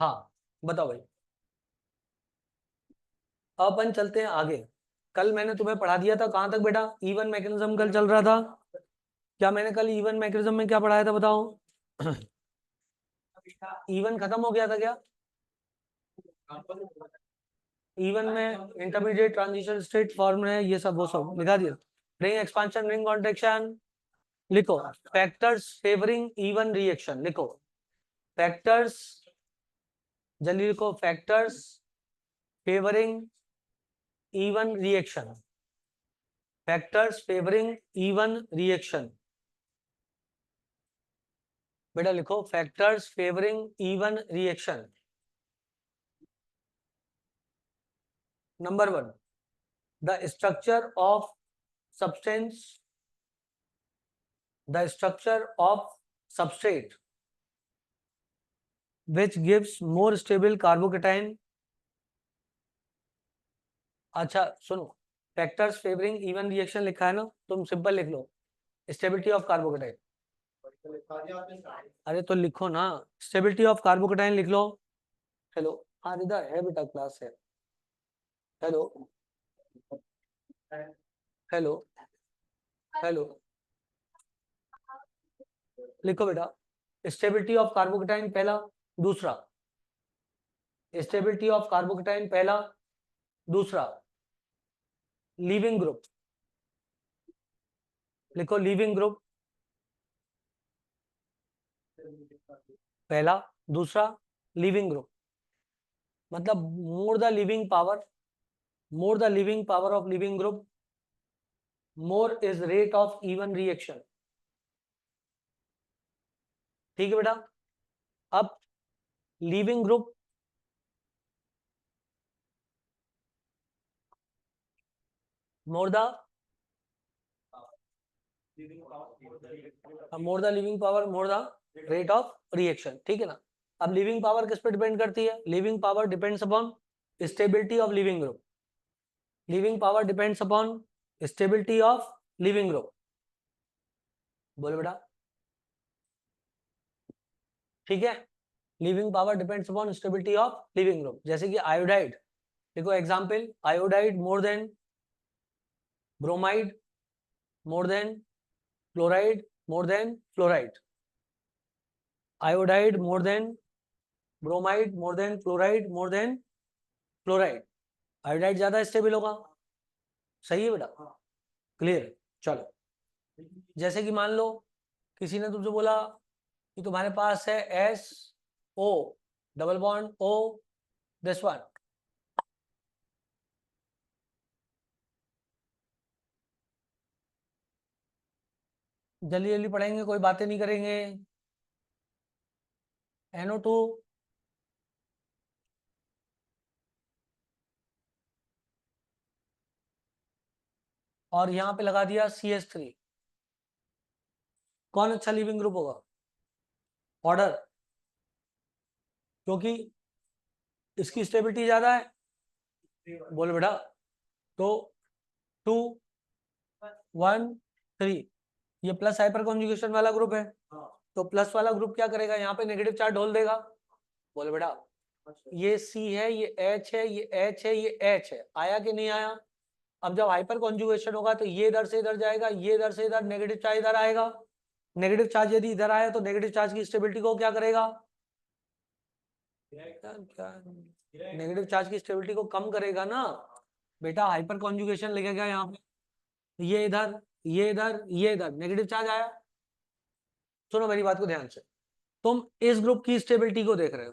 हाँ बताओ भाई। अब अपन चलते हैं आगे। कल मैंने तुम्हें पढ़ा दिया था कहाँ तक बेटा? इवन मैकेनिज्म कल चल रहा था। क्या मैंने कल इवन मैकेनिज्म में क्या पढ़ाया था बताओ? इवन खत्म हो गया था क्या? इवन में इंटरमीडिएट ट्रांजिशन स्टेट फॉर्म है, ये सब वो सब लिखा दिया। रिंग एक्सपांशन, रिंग कॉन्ट्रैक्शन लिखो। फैक्टर्स फेवरिंग इवन रिएक्शन लिखो। फैक्टर्स, जल्दी लिखो। Factors favouring E one reaction. Factors favouring E one reaction. बेटा लिखो factors favouring E one reaction. Number one, the structure of substance, the structure of substrate which gives more stable carbocation। अच्छा सुनो, factors favouring E one reaction लिखा है ना, तुम simple लिख लो stability of carbocation. अरे तो लिखो ना, स्टेबिलिटी ऑफ कार्बोकेटाइन लिख लो। हेलो, हाँ रिदा है बेटा, क्लास है। हेलो हेलो हेलो, लिखो बेटा स्टेबिलिटी ऑफ कार्बोकेटाइन पहला। दूसरा, स्टेबिलिटी ऑफ कार्बोकेटाइन पहला। दूसरा, लीविंग ग्रुप लिखो। लीविंग ग्रुप पहला। दूसरा, लीविंग ग्रुप मतलब more the living power, more the living power of leaving group, more is rate of E one reaction. ठीक है बेटा। अब leaving group, more the living power, more the rate of reaction. ठीक है ना। अब लिविंग पावर किस पे डिपेंड करती है? Living power depends upon stability of leaving group. Living power depends upon stability of leaving group. बोलो बेटा। ठीक है, living power depends upon stability of leaving group. जैसे कि आयोडाइड, देखो example, iodide more than bromide, more than chloride, more than fluoride. Iodide more than bromide, more than chloride, more than fluoride. Iodide ज्यादा stable होगा। सही है बेटा, clear. चलो, जैसे कि मान लो किसी ने तुमसे बोला कि तुम्हारे पास है S O double bond O, this one. जल्दी जल्दी पढ़ेंगे, कोई बातें नहीं करेंगे। NO2 और यहाँ पे लगा दिया CH3। कौन अच्छा लिविंग ग्रुप होगा? ऑर्डर, क्योंकि इसकी स्टेबिलिटी ज्यादा है। बोलो बेटा। तो 2 1 3, ये प्लस हाइपर कॉन्जुगेशन वाला ग्रुप है। तो प्लस वाला ग्रुप क्या करेगा? यहाँ पे नेगेटिव चार्ज ढोल देगा। बोलो बेटा, ये C है, ये H है, ये H है, ये H है। आया कि नहीं आया? अब जब हाइपर कॉन्जुगेशन होगा तो ये इधर से इधर जाएगा, ये इधर से इधर, नेगेटिव चार्ज इधर आएगा। नेगेटिव चार्ज यदि इधर आया तो नेगेटिव चार्ज की स्टेबिलिटी को क्या करेगा? नेगेटिव चार्ज की स्टेबिलिटी को कम करेगा ना बेटा। हाइपर कॉन्जुगेशन लगेगा यहाँ पे, ये इधर, ये इधर, ये इधर, नेगेटिव चार्ज आया। सुनो मेरी बात को ध्यान से, तुम इस ग्रुप की स्टेबिलिटी को देख रहे हो,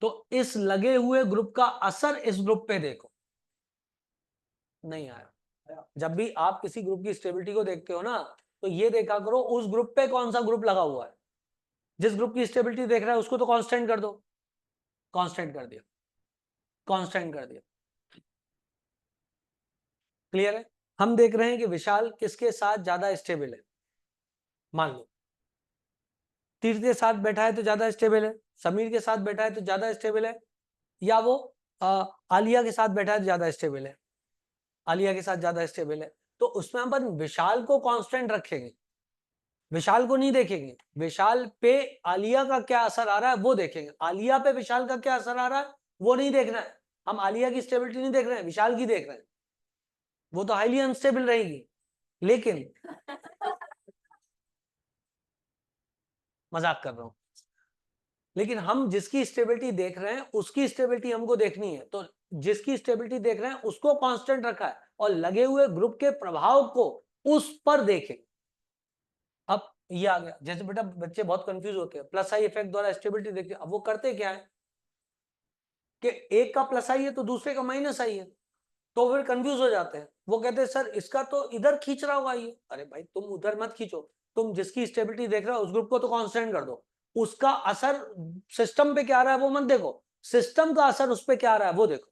तो इस लगे हुए ग्रुप का असर इस ग्रुप पे देखो। नहीं आया। जब भी आप किसी ग्रुप की स्टेबिलिटी को देखते हो ना, तो ये देखा करो उस ग्रुप पे कौन सा ग्रुप लगा हुआ है। जिस ग्रुप की स्टेबिलिटी देख रहा है उसको तो कांस्टेंट कर दो। कांस्टेंट कर दिया, कांस्टेंट कर दिया। क्लियर है? हम देख रहे हैं कि विशाल किसके साथ ज्यादा स्टेबल है। मान लो तीर्थ के साथ बैठा है तो ज्यादा स्टेबल है, समीर के साथ बैठा है तो ज्यादा स्टेबल है, या वो आलिया के साथ बैठा है तो ज्यादा स्टेबल है। आलिया के साथ ज्यादा स्टेबल है, तो उसमें अपन विशाल को कांस्टेंट रखेंगे। विशाल को नहीं देखेंगे, विशाल पे आलिया का क्या असर आ रहा है वो देखेंगे, आलिया पे विशाल का क्या असर आ रहा है वो नहीं देखना है। हम आलिया की स्टेबिलिटी नहीं देख रहे हैं, विशाल की देख रहे हैं, वो तो हाईली अनस्टेबल रहेगी। लेकिन मजाक कर रहा हूं, लेकिन हम जिसकी स्टेबिलिटी देख रहे हैं उसकी स्टेबिलिटी हमको देखनी है, तो जिसकी स्टेबिलिटी देख रहे हैं उसको कांस्टेंट रखा है और लगे हुए ग्रुप के प्रभाव को उस पर देखें। अब ये आ गया, जैसे बेटा बच्चे बहुत कंफ्यूज होते हैं, प्लस आई इफेक्ट द्वारा स्टेबिलिटी देखते हैं। अब वो करते क्या है कि एक का प्लस आई है तो दूसरे का माइनस आई है, तो फिर कंफ्यूज हो जाते हैं। वो कहते हैं सर इसका तो इधर खींच रहा होगा ये। अरे भाई तुम उधर मत खींचो, तुम जिसकी स्टेबिलिटी देख रहे हो उस ग्रुप को तो कांस्टेंट कर दो, उसका असर सिस्टम पे क्या आ रहा है वो मत देखो, सिस्टम का असर उस पर क्या आ रहा है वो देखो।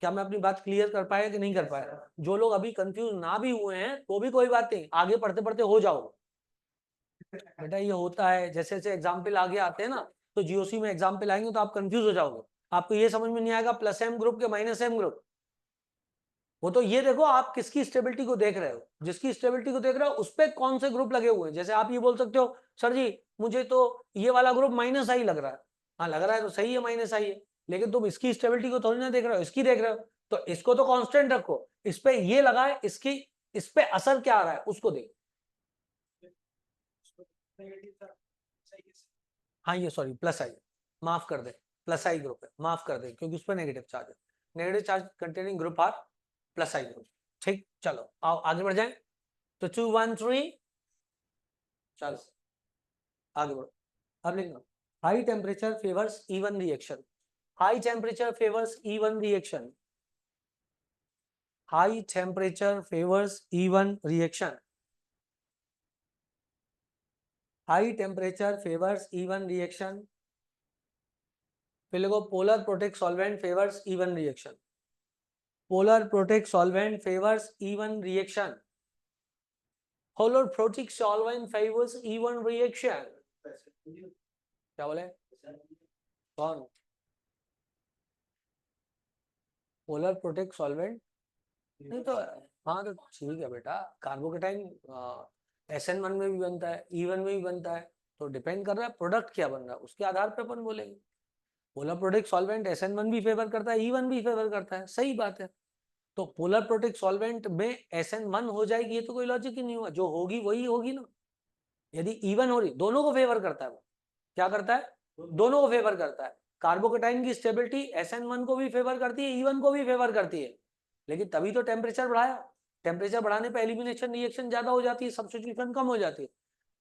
क्या मैं अपनी बात क्लियर कर पाया कि नहीं कर पाया? जो लोग अभी कंफ्यूज ना भी हुए हैं तो भी कोई बात नहीं, आगे पढ़ते पढ़ते हो जाओगे। बेटा ये होता है, जैसे जैसे एग्जाम्पल आगे आते हैं ना, तो जीओसी में एग्जाम्पल आएंगे तो आप कंफ्यूज हो जाओगे, आपको ये समझ में नहीं आएगा प्लस एम ग्रुप के माइनस एम ग्रुप। वो तो ये देखो आप किसकी स्टेबिलिटी को देख रहे हो, जिसकी स्टेबिलिटी को देख रहे हो उस पर कौन से ग्रुप लगे हुए हैं। जैसे आप ये बोल सकते हो सर जी मुझे तो ये वाला ग्रुप माइनस आई लग रहा है, हाँ लग रहा है तो सही है माइनस आई है, लेकिन तुम इसकी स्टेबिलिटी को थोड़ी ना देख रहे हो, इसकी देख रहे हो, तो इसको तो कांस्टेंट रखो, इस पे ये लगा है, इसकी इस पे असर क्या आ रहा है उसको देखो। हाँ ये सॉरी प्लस आई, माफ कर दे, प्लस आई ग्रुप है, माफ कर दे क्योंकि उस पर नेगेटिव चार्ज है, negative charge containing group R plus I group. ठीक चलो आओ आगे बढ़ जाए, तो 2 1 3 चलो आगे बढ़ो। अब लिखना high temperature favours E one reaction, high temperature favours E one reaction, high temperature favours E one reaction, high temperature favours E one reaction. फिर लिखो polar protic solvent favours E one reaction, polar protect solvent favors even reaction, polar protect solvent favors even reaction। क्या बोले कौन? Polar protic solvent नहीं तो हाँ तो ठीक है बेटा, कार्बोकेटाइन SN1 में भी बनता है E1 में भी बनता है, तो डिपेंड कर रहा है प्रोडक्ट क्या बन रहा है उसके आधार पे अपन बोलेंगे। पोलर प्रोटेक्ट सॉल्वेंट SN1 भी फेवर करता है E1 भी फेवर करता है, सही बात है। तो पोलर प्रोटेक्ट सॉल्वेंट में SN1 हो जाएगी ये तो कोई लॉजिक ही नहीं हुआ, जो होगी वही होगी ना। यदि इवन हो रही दोनों को फेवर करता है, वो क्या करता है दोनों को फेवर करता है। कार्बोकेटाइन की स्टेबिलिटी SN1 को भी फेवर करती है E1 को भी फेवर करती है, लेकिन तभी तो टेम्परेचर बढ़ाया, टेम्परेचर बढ़ाने पर एलिमिनेशन रिएक्शन ज्यादा हो जाती है, सब्स्टिट्यूशन कम हो जाती है।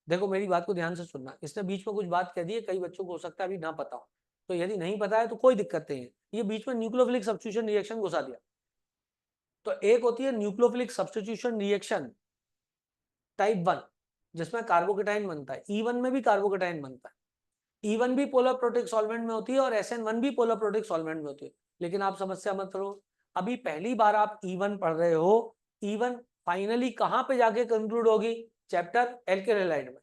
देखो मेरी बात को ध्यान से सुनना, इसने बीच में कुछ बात कह दी है, कई बच्चों को हो सकता है अभी ना पता हो, तो यदि नहीं पता है तो कोई दिक्कत नहीं है, ये बीच में न्यूक्लियोफिलिक सब्स्टिट्यूशन रिएक्शन घुसा दिया। तो एक होती है न्यूक्लियोफिलिक सब्स्टिट्यूशन रिएक्शन टाइप 1 जिसमें कार्बोकेटाइन बनता है, E1 में भी कार्बोकेटाइन बनता है, E1 भी पोलर प्रोटेक्ट सॉल्वेंट में होती है और SN1 भी पोलर प्रोटेक्ट सॉल्वेंट में होती है। लेकिन आप समस्या मत करो, अभी पहली बार आप E1 पढ़ रहे हो, E1 फाइनली कहां पे जाके कंक्लूड होगी? चैप्टर एल्केन हैलाइड में।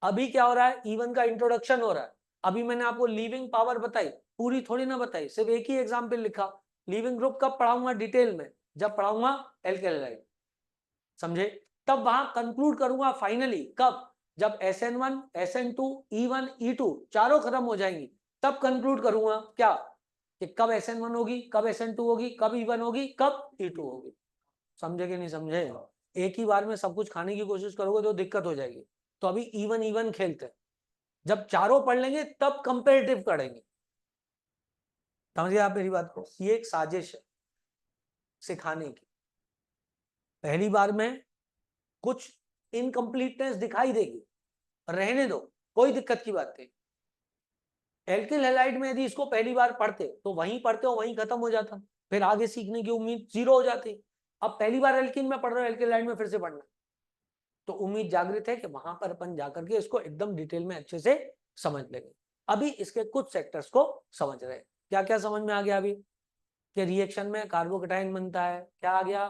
अभी क्या हो रहा है? E1 का इंट्रोडक्शन हो रहा है। अभी मैंने आपको लीविंग पावर बताई, पूरी थोड़ी ना बताई, सिर्फ एक ही एग्जाम्पल लिखा। लीविंग ग्रुप कब पढ़ाऊंगा डिटेल में? जब पढ़ाऊंगा एल्केन हैलाइड, समझे? तब वहां कंक्लूड करूंगा फाइनली, कब? जब SN1 SN2 E1 E2 चारों खत्म हो जाएंगी, तब कंक्लूड करूंगा क्या कि कब SN1 होगी, कब SN2 होगी, कब E1 होगी, कब E2 होगी। समझे कि नहीं समझे? एक ही बार में सब कुछ खाने की कोशिश करोगे तो दिक्कत हो जाएगी। तो अभी E1 खेलते हैं, जब चारों पढ़ लेंगे तब कंपेरेटिव करेंगे। समझिए आप मेरी बात को, ये एक साजिश है सिखाने की। पहली बार में कुछ इनकम्प्लीटनेस दिखाई देगी, रहने दो, कोई दिक्कत की बात नहीं। एल्किल हैलाइड में यदि इसको पहली बार पढ़ते तो वहीं पढ़ते हो वहीं खत्म हो जाता, फिर आगे सीखने की उम्मीद जीरो हो जाती। अब पहली बार एल्किन में पढ़ रहे हो, एल्किल हैलाइड में फिर से पढ़ना, तो उम्मीद जागृत है कि वहां पर अपन जाकर के इसको एकदम डिटेल में अच्छे से समझ लेंगे। अभी इसके कुछ सेक्टर्स को समझ रहे हैं। क्या क्या समझ में आ गया अभी? कि रिएक्शन में कार्बोकेटाइन बनता है, क्या आ गया?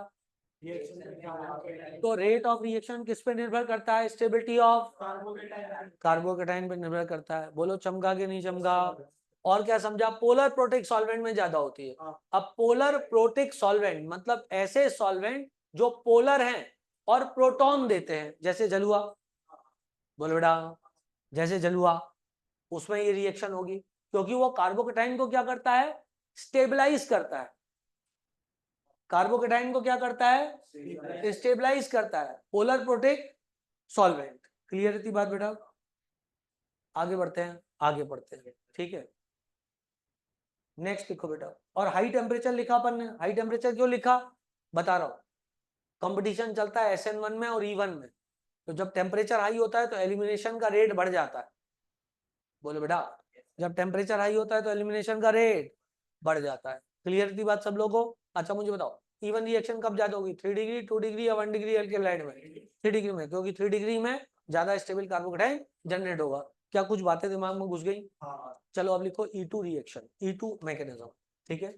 तो रेट ऑफ रिएक्शन किस पे निर्भर करता है? स्टेबिलिटी ऑफ कार्बोकेटाइन पे निर्भर करता है। बोलो चमका के नहीं चमका? और क्या समझा? पोलर प्रोटेक्ट सॉल्वेंट में ज्यादा होती है। अब पोलर प्रोटेक्ट सॉल्वेंट मतलब ऐसे सॉल्वेंट जो पोलर हैं और प्रोटॉन देते हैं, जैसे जलुआ, बोलो बेटा, जैसे जलुआ, उसमें ये रिएक्शन होगी क्योंकि वो कार्बोकेटाइन को क्या करता है, स्टेबलाइज करता है। कार्बोकेटाइन को क्या करता है, स्टेबलाइज करता है, पोलर प्रोटेक्ट सॉल्वेंट। क्लियर थी बात बेटा? आगे बढ़ते हैं, आगे बढ़ते हैं, ठीक है। नेक्स्ट लिखो बेटा, और हाई टेम्परेचर लिखा अपन ने। हाई टेम्परेचर क्यों लिखा, बता रहा हूं। कंपटीशन चलता है SN1 में और E1 में, तो जब टेम्परेचर हाई होता है तो एलिमिनेशन का रेट बढ़ जाता है। बोलो बेटा, जब टेम्परेचर हाई होता है तो एलिमिनेशन का रेट बढ़ जाता है। क्लियर थी बात सब लोगों को? अच्छा मुझे बताओ, E1 रिएक्शन कब ज्यादा होगी, 3 डिग्री, 2 डिग्री या 1 डिग्री एल्केलाइड में? 3 डिग्री में, क्योंकि 3 डिग्री में ज्यादा स्टेबल कार्बोकेटाइन जनरेट होगा। क्या कुछ बातें दिमाग में घुस गई? चलो अब लिखो E2 रिएक्शन, E2 मैकेनिज्म, ठीक है।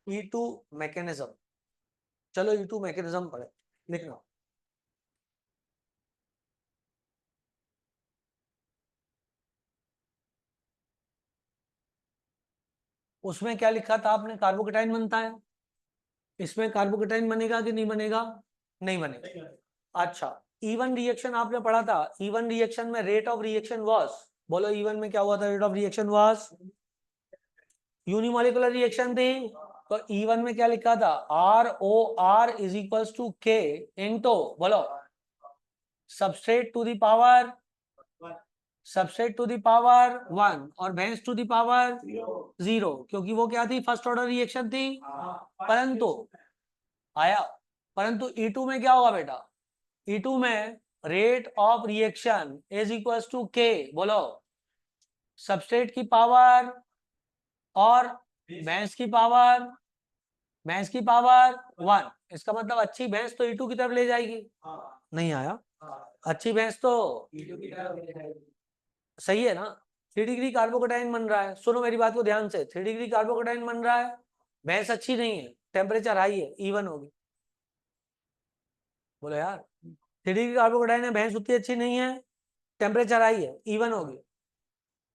E2 मैकेनिज्म, चलो E2 मैकेनिज्म पढ़े, लिखना। उसमें क्या लिखा था आपने, कार्बोकेटाइन बनता है, इसमें कार्बोकेटाइन बनेगा कि नहीं बनेगा? नहीं बनेगा। अच्छा, E1 रिएक्शन आपने पढ़ा था, E1 रिएक्शन में रेट ऑफ रिएक्शन वाज, बोलो E1 में क्या हुआ था, rate of reaction was, unimolecular reaction थी, तो E1 में क्या लिखा था, ROR is equals to K into, बोलो, substrate to the power, substrate to the power 1 और बेंस टू द पावर 0, क्योंकि वो क्या थी, फर्स्ट ऑर्डर रिएक्शन थी। परंतु आया, परंतु E2 में क्या होगा बेटा, E2 में rate of reaction is equals to K, बोलो, सबस्ट्रेट की पावर और भैंस की पावर, भैंस की पावर 1। इसका मतलब अच्छी भैंस तो E2 की तरफ ले जाएगी। नहीं आया, अच्छी भैंस तो सही है ना। 3 डिग्री कार्बोकेटाइन बन रहा है, सुनो मेरी बात को ध्यान से, 3 डिग्री कार्बोकेटाइन बन रहा है, भैंस अच्छी नहीं है, टेम्परेचर हाई है, E1 होगी। बोलो यार, 3 डिग्री कार्बोकेटाइन है, भैंस उतनी अच्छी नहीं है, टेम्परेचर हाई है, E1 होगी।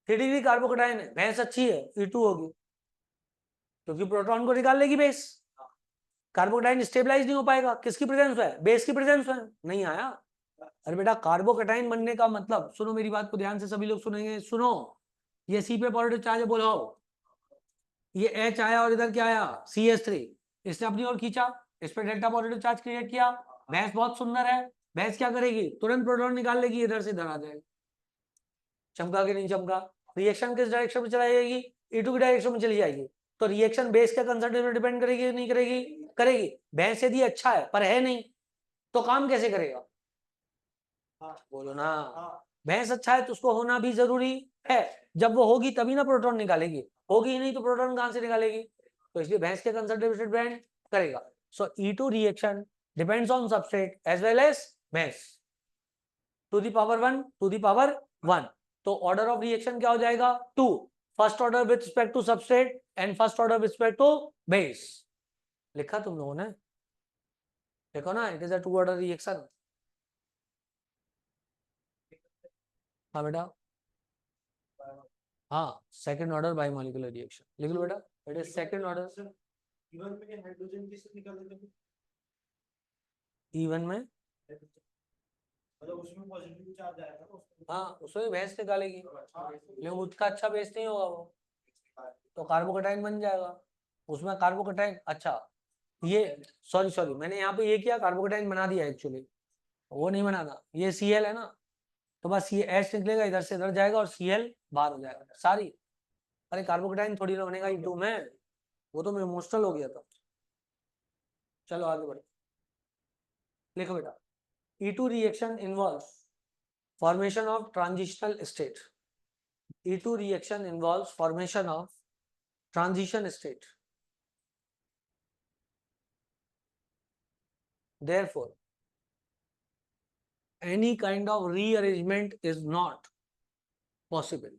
3 डिग्री कार्बोकेटाइन है, भैंस अच्छी है, E2 होगी, क्योंकि प्रोटॉन को निकाल लेगी बेस। कार्बोकेटाइन स्टेबलाइज नहीं हो पाएगा, किसकी प्रेजेंस है, बेस की प्रेजेंस है। नहीं आया। अरे बेटा, कार्बोकेटाइन बनने का मतलब, सुनो मेरी बात को ध्यान से, सभी लोग सुनेंगे, सुनो। ये C पे पॉजिटिव चार्ज है, बोलो, ये H आया और इधर क्या आया, CH3, इसने अपनी ओर खींचा, इस पर डेल्टा पॉजिटिव चार्ज क्रिएट किया। भैंस बहुत सुंदर है, भैंस क्या करेगी, तुरंत प्रोटॉन निकाल लेगी, इधर से इधर आ जाएगी। चमका कि नहीं चमका? रिएक्शन किस डायरेक्शन में चलाई जाएगी, E2 की डायरेक्शन में चली जाएगी। तो रिएक्शन बेस के कंसंट्रेशन पर डिपेंड करेगी नहीं करेगी? करेगी। भैंस यदि अच्छा है पर है नहीं, तो काम कैसे करेगा? बोलो ना, भैंस अच्छा है तो उसको होना भी जरूरी है, जब वो होगी तभी ना प्रोटॉन निकालेगी, होगी ही नहीं तो प्रोटॉन कहां से निकालेगी? तो इसलिए भैंस के कंसंट्रेशन डिपेंड करेगा। So E2 reaction depends on substrate as well as base, to the power 1, to the power 1। तो ऑर्डर ऑफ रिएक्शन क्या हो जाएगा, 2, first order with respect to substrate and first order with respect to base. लिखा तुम लोगों ने, देखो ना, it is a 2 order reaction. हाँ बेटा, हाँ, सेकंड ऑर्डर बायोमोलिकुलर रिएक्शन लिख लो बेटा, it is second order. E1 में हाँ, उसमें भैंस निकालेगी, लेकिन उसका अच्छा बेस नहीं होगा वो, तो कार्बोकेटाइन बन जाएगा। उसमें कार्बोकेटाइन, अच्छा ये, सॉरी सॉरी, मैंने यहाँ पे ये किया, कार्बोकेटाइन बना दिया एक्चुअली, वो नहीं बनाना। ये Cl है ना, तो बस ये H निकलेगा, इधर से इधर जाएगा और Cl बाहर हो जाएगा सारी। अरे कार्बोकेटाइन थोड़ी ना बनेगा E2 में, वो तो मैं इमोशनल हो गया था। चलो आगे बढ़ो, लिखो बेटा, E2 reaction involves formation of transitional state. E2 reaction involves formation of transition state. Therefore, any kind of rearrangement is not possible.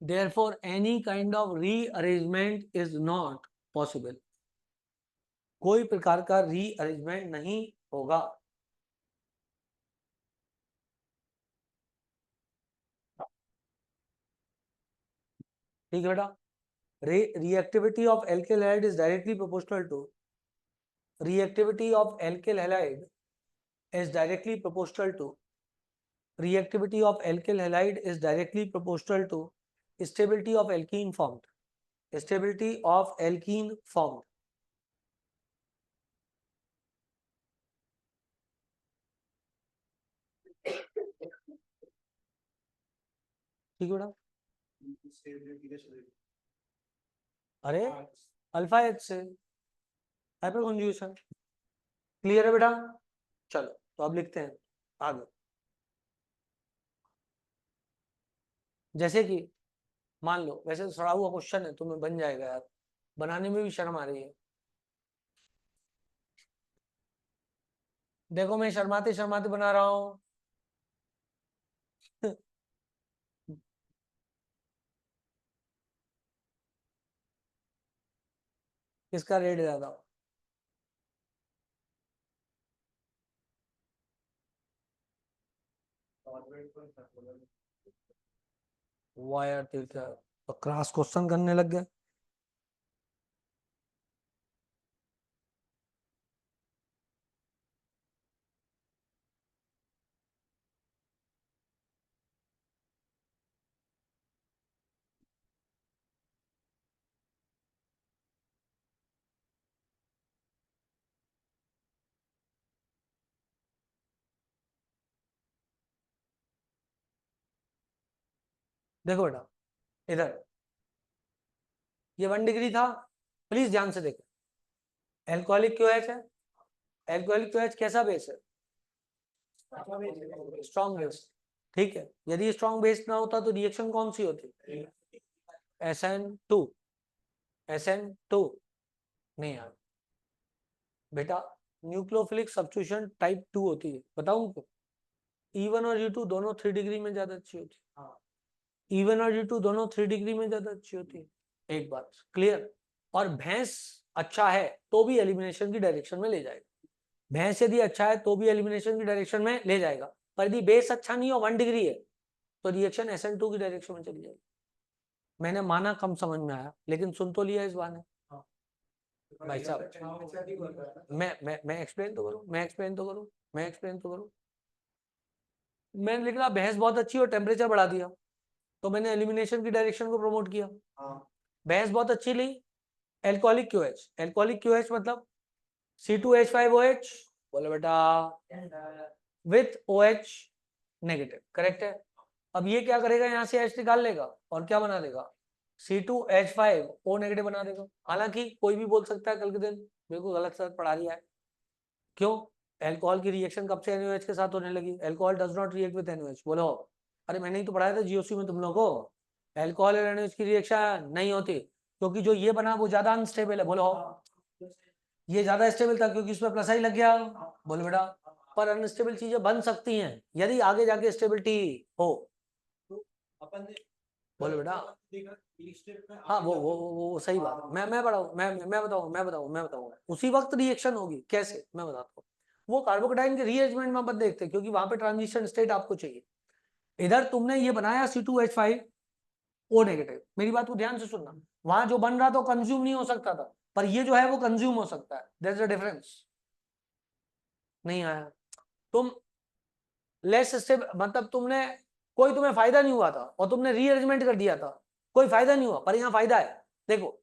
Therefore, any kind of rearrangement is not possible. कोई प्रकार का रीअरेंजमेंट नहीं होगा। ठीक है बेटा, reactivity of alkyl halide is directly proportional to, reactivity of alkyl halide is directly proportional to reactivity of alkyl halide is directly proportional to stability of alkene formed. Stability of alkene formed. ठीक है बेटा, अरे alpha H से hyper conjugation. Clear है बेटा? चलो तो अब लिखते हैं आगे। जैसे कि मान लो, वैसे तो सड़ा हुआ क्वेश्चन है, तुम्हें बन जाएगा यार, बनाने में भी शर्म आ रही है। देखो मैं शर्माते शर्माते बना रहा हूं। किसका रेट ज्यादा? वाह यार, तीर्थ तो क्रॉस क्वेश्चन करने लग गया। देखो बेटा इधर, ये 1 डिग्री था, प्लीज ध्यान से देखो। एल्कोहलिक क्यों है? एल्कोहलिक क्यों कैसा बेस है? Strong base. ठीक है, यदि स्ट्रॉन्ग बेस ना होता तो रिएक्शन कौन सी होती? SN2। SN2 नहीं यार बेटा, न्यूक्लियोफिलिक सब्स्टिट्यूशन टाइप 2 होती है, बताऊं क्यों? E1 और E2 दोनों 3 डिग्री में ज्यादा अच्छी होती है। E1 और E2 दोनों 3 डिग्री में ज्यादा अच्छी होती है। एक बात क्लियर। और भैंस अच्छा है तो भी एलिमिनेशन की डायरेक्शन में ले जाएगा। भैंस यदि अच्छा है तो भी एलिमिनेशन की डायरेक्शन में ले जाएगा, पर यदि बेस अच्छा नहीं हो, 1 डिग्री है, तो रिएक्शन SN2 की डायरेक्शन में चली जाएगी। मैंने माना कम समझ में आया, लेकिन सुन तो लिया इस बार ने। भाई साहब मैं एक्सप्लेन तो करूं, मैं एक्सप्लेन तो करूं। मैंने लिखा भैंस बहुत अच्छी और टेम्परेचर बढ़ा दिया, तो मैंने एलिमिनेशन की डायरेक्शन को प्रमोट किया। भैंस बहुत अच्छी ली, एल्कोहलिक QH। एल्कोहलिक QH मतलब C2H5OH, बोले बेटा, विथ OH नेगेटिव, करेक्ट है। अब ये क्या करेगा, यहाँ से H निकाल लेगा और क्या बना देगा? C2H5O नेगेटिव बना देगा। हालांकि कोई भी बोल सकता है कल के दिन मेरे को गलत सर पढ़ा दिया है। क्यों? एल्कोहल की रिएक्शन कब से NaOH के साथ होने लगी? Alcohol does not react with NaOH। बोलो, अरे मैंने ही तो पढ़ाया था GOC में तुम लोगों को, एल्कोहल और NaOH की रिएक्शन नहीं होती, क्योंकि जो ये बना वो ज्यादा अनस्टेबल है। बोलो, ये ज्यादा स्टेबल था क्योंकि इसमें प्लस आई लग गया। बोलो बेटा, पर अनस्टेबल चीजें बन सकती हैं यदि आगे जाके स्टेबिलिटी हो। बोलो बेटा, हाँ वो सही बात है। मैं बताऊँ, मैं बताऊँ उसी वक्त रिएक्शन होगी कैसे, मैं बताता हूँ। वो कार्बोकेटाइन के रीअरेंजमेंट में मत देखते, क्योंकि वहां पे ट्रांजिशन स्टेट आपको चाहिए। इधर तुमने ये बनाया C2H5O नेगेटिव, मेरी बात को ध्यान से सुनना। वहां जो बन रहा था कंज्यूम नहीं हो सकता था, पर ये जो है वो कंज्यूम हो सकता है। There is a difference. नहीं आया? तुम लेस स्टेबल मतलब तुमने, कोई तुम्हें फायदा नहीं हुआ था और तुमने रीअरेंजमेंट कर दिया था, कोई फायदा नहीं हुआ, पर यहाँ फायदा है। देखो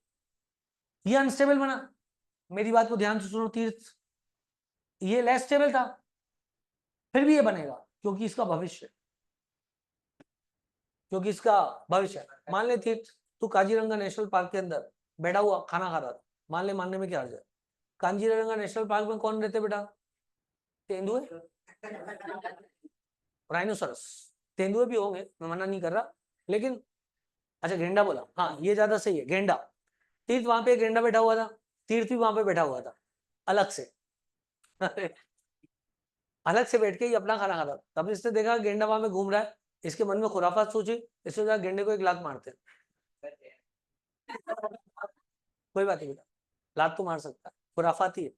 ये अनस्टेबल बना, मेरी बात को ध्यान से सुनो तीर्थ, ये लेस स्टेबल था, फिर भी ये बनेगा क्योंकि इसका भविष्य, क्योंकि इसका भविष्य। मान ले तीर्थ, तू काजीरंगा नेशनल पार्क के अंदर बैठा हुआ खाना खा रहा था, मान ले, मानने में क्या अर्ज है? काजीरंगा नेशनल पार्क में कौन रहते बेटा? तेंदुए, राइनोसरस। तेंदुए भी होंगे, मैं मना नहीं कर रहा, लेकिन अच्छा गेंडा बोला, हाँ ये ज्यादा सही है, गेंडा। तीर्थ वहां पे गेंडा बैठा हुआ था, तीर्थ भी वहां पे बैठा हुआ था अलग से। अलग से बैठ के ही अपना खाना खा रहा, तब इसने देखा गेंडा वहां पे घूम रहा है, इसके मन में खुराफात सोची, इसने कहा गेंडे को एक लात मारते। कोई बात नहीं बेटा, लात तो मार सकता है, खुराफाती है।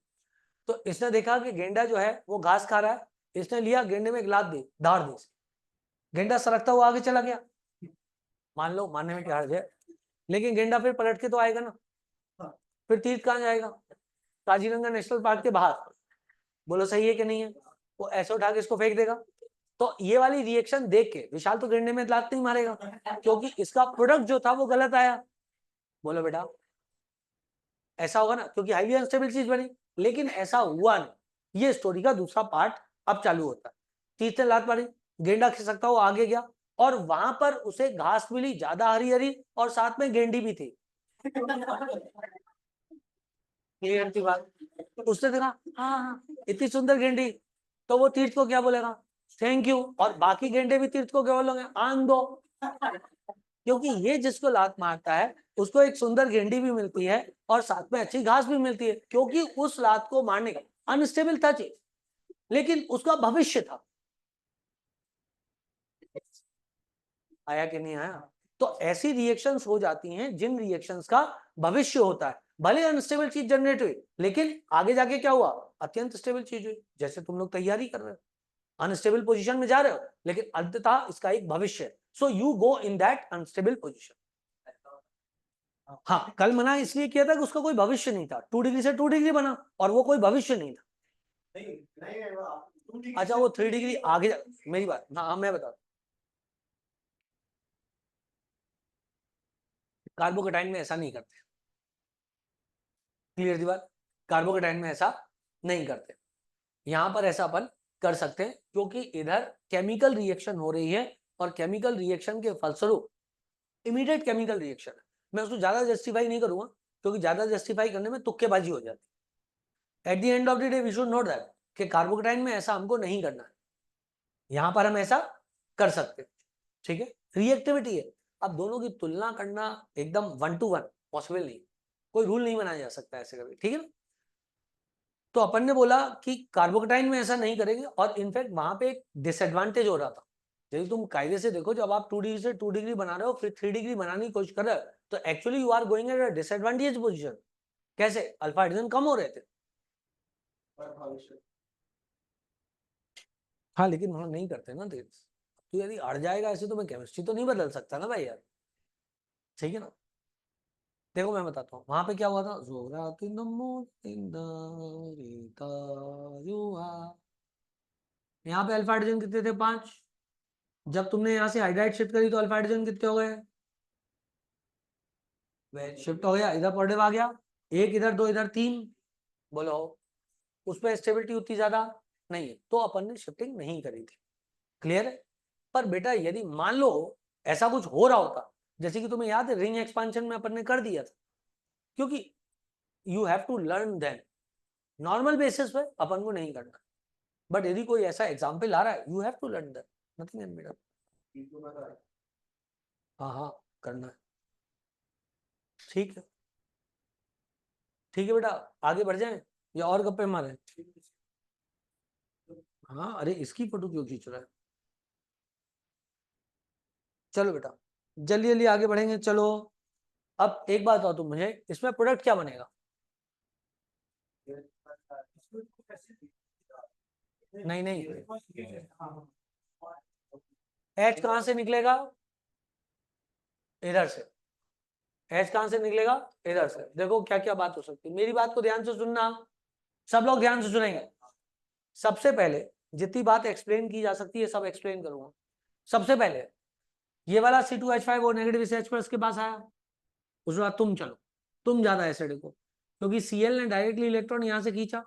तो इसने देखा कि गेंडा जो है वो घास खा रहा है, इसने लिया गेंडे में एक लात दी, धाड़ दी, गेंडा सरकता हुआ आगे चला गया। मान लो, मानने में क्या हर्ज है, लेकिन गेंडा फिर पलट के तो आएगा ना। फिर तीर्थ कहाँ जाएगा? काजीरंगा नेशनल पार्क के बाहर। बोलो सही है कि नहीं है? वो ऐसे उठा के इसको फेंक देगा, तो ये वाली रिएक्शन देख के विशाल तो गिरने में लात नहीं मारेगा, क्योंकि इसका प्रोडक्ट जो था वो गलत आया। बोलो बेटा ऐसा होगा ना, क्योंकि हाईली अनस्टेबल चीज बनी, लेकिन ऐसा हुआ नहीं। ये स्टोरी का दूसरा पार्ट अब चालू होता है। तीसरे लात मारी, गेंडा खिसकता हुआ आगे गया और वहां पर उसे घास मिली ज्यादा हरी हरी और साथ में गेंडी भी थी। क्लियर थी बात? उसने देखा हाँ इतनी सुंदर गेंडी, तो वो तीर्थ को क्या बोलेगा, थैंक यू, और बाकी गेंडे भी तीर्थ को क्या बोलेंगे, आन दो। क्योंकि ये जिसको लात मारता है उसको एक सुंदर गेंडी भी मिलती है और साथ में अच्छी घास भी मिलती है, क्योंकि उस लात को मारने का अनस्टेबल था चीज, लेकिन उसका भविष्य था। आया कि नहीं आया? तो ऐसी रिएक्शंस हो जाती हैं जिन रिएक्शंस का भविष्य होता है। भले अनस्टेबल चीज जनरेट हुई, लेकिन आगे जाके क्या हुआ, अत्यंत स्टेबल चीज हुई। जैसे तुम लोग तैयारी कर रहे हो, अनस्टेबल पोजीशन में जा रहे हो, लेकिन अंततः इसका एक भविष्य है। So you go in that unstable position. हाँ, कल मना इसलिए किया था कि उसका कोई भविष्य नहीं था। 2 डिग्री से 2 डिग्री बना और वो कोई भविष्य नहीं था। अच्छा वो 3 डिग्री आगे मेरी बात, हाँ मैं बता, कार्बोकेटाइन में ऐसा नहीं करते। क्लियर दी बात? कार्बोकेटाइन में ऐसा नहीं करते। यहां पर ऐसा अपन कर सकते हैं क्योंकि इधर केमिकल रिएक्शन हो रही है और केमिकल रिएक्शन के फलस्वरूप इमीडिएट केमिकल रिएक्शन है। मैं उसको ज्यादा जस्टिफाई नहीं करूंगा क्योंकि ज्यादा जस्टिफाई करने में तुक्केबाजी हो जाती है। At the end of the day we should note that कि कार्बोकेटाइन में ऐसा हमको नहीं करना है, यहां पर हम ऐसा कर सकते हैं। ठीक है, रिएक्टिविटी है। अब दोनों की तुलना करना एकदम 1 to 1 पॉसिबल नहीं, कोई रूल नहीं बनाया जा सकता ऐसे कभी। ठीक है ना? तो अपन ने बोला कि कार्बोकेटाइन में ऐसा नहीं करेंगे और इनफैक्ट वहां पे एक डिसएडवांटेज हो रहा था। यदि तुम कायदे से देखो, जब आप 2 डिग्री से 2 डिग्री बना रहे हो फिर 3 डिग्री बनाने की कोशिश कर रहे हो, तो actually you are going at a disadvantage position. कैसे? अल्फा हाइड्रोजन कम हो रहे थे। हाँ लेकिन वहां नहीं करते ना देर, तो यदि अड़ जाएगा ऐसे तो मैं केमिस्ट्री तो नहीं बदल सकता ना भाई यार। ठीक है ना? देखो मैं बताता हूँ वहां पे क्या हुआ था। यहाँ पे अल्फा हाइड्रोजन कितने थे, 5। जब तुमने यहाँ से हाइड्राइड शिफ्ट करी तो अल्फा हाइड्रोजन कितने हो गए, शिफ्ट हो गया, इधर पॉजिटिव आ गया, 1 इधर 2 इधर 3। बोलो उसमें स्टेबिलिटी उतनी ज्यादा नहीं है, तो अपन ने शिफ्टिंग नहीं करी थी। क्लियर है? पर बेटा यदि मान लो ऐसा कुछ हो रहा होता, जैसे कि तुम्हें याद है रिंग एक्सपांशन में अपन ने कर दिया था, क्योंकि you have to learn then, normal basis पे अपन को नहीं करना। बट यदि कोई ऐसा एग्जाम्पल आ रहा है, you have to learn that, nothing else बेटा। हाँ हाँ करना है। ठीक है, ठीक है बेटा, आगे बढ़ जाए या और गप्पे मारे? हाँ अरे इसकी फोटो क्यों खींच रहा है? चलो बेटा जल्दी जल्दी आगे बढ़ेंगे। चलो अब एक बात बताओ तुम मुझे, इसमें प्रोडक्ट क्या बनेगा? नहीं नहीं, एच कहां से निकलेगा, इधर से। एच कहां से निकलेगा, इधर से। देखो क्या क्या बात हो सकती है, मेरी बात को ध्यान से सुनना, सब लोग ध्यान से सुनेंगे। सबसे पहले जितनी बात एक्सप्लेन की जा सकती है सब एक्सप्लेन करूंगा। सबसे पहले ये वाला C2H5 और नेगेटिव H प्लस के पास आया, उसके बाद तुम चलो, तुम ज्यादा एसिडिक हो क्योंकि Cl ने डायरेक्टली इलेक्ट्रॉन यहां से खींचा,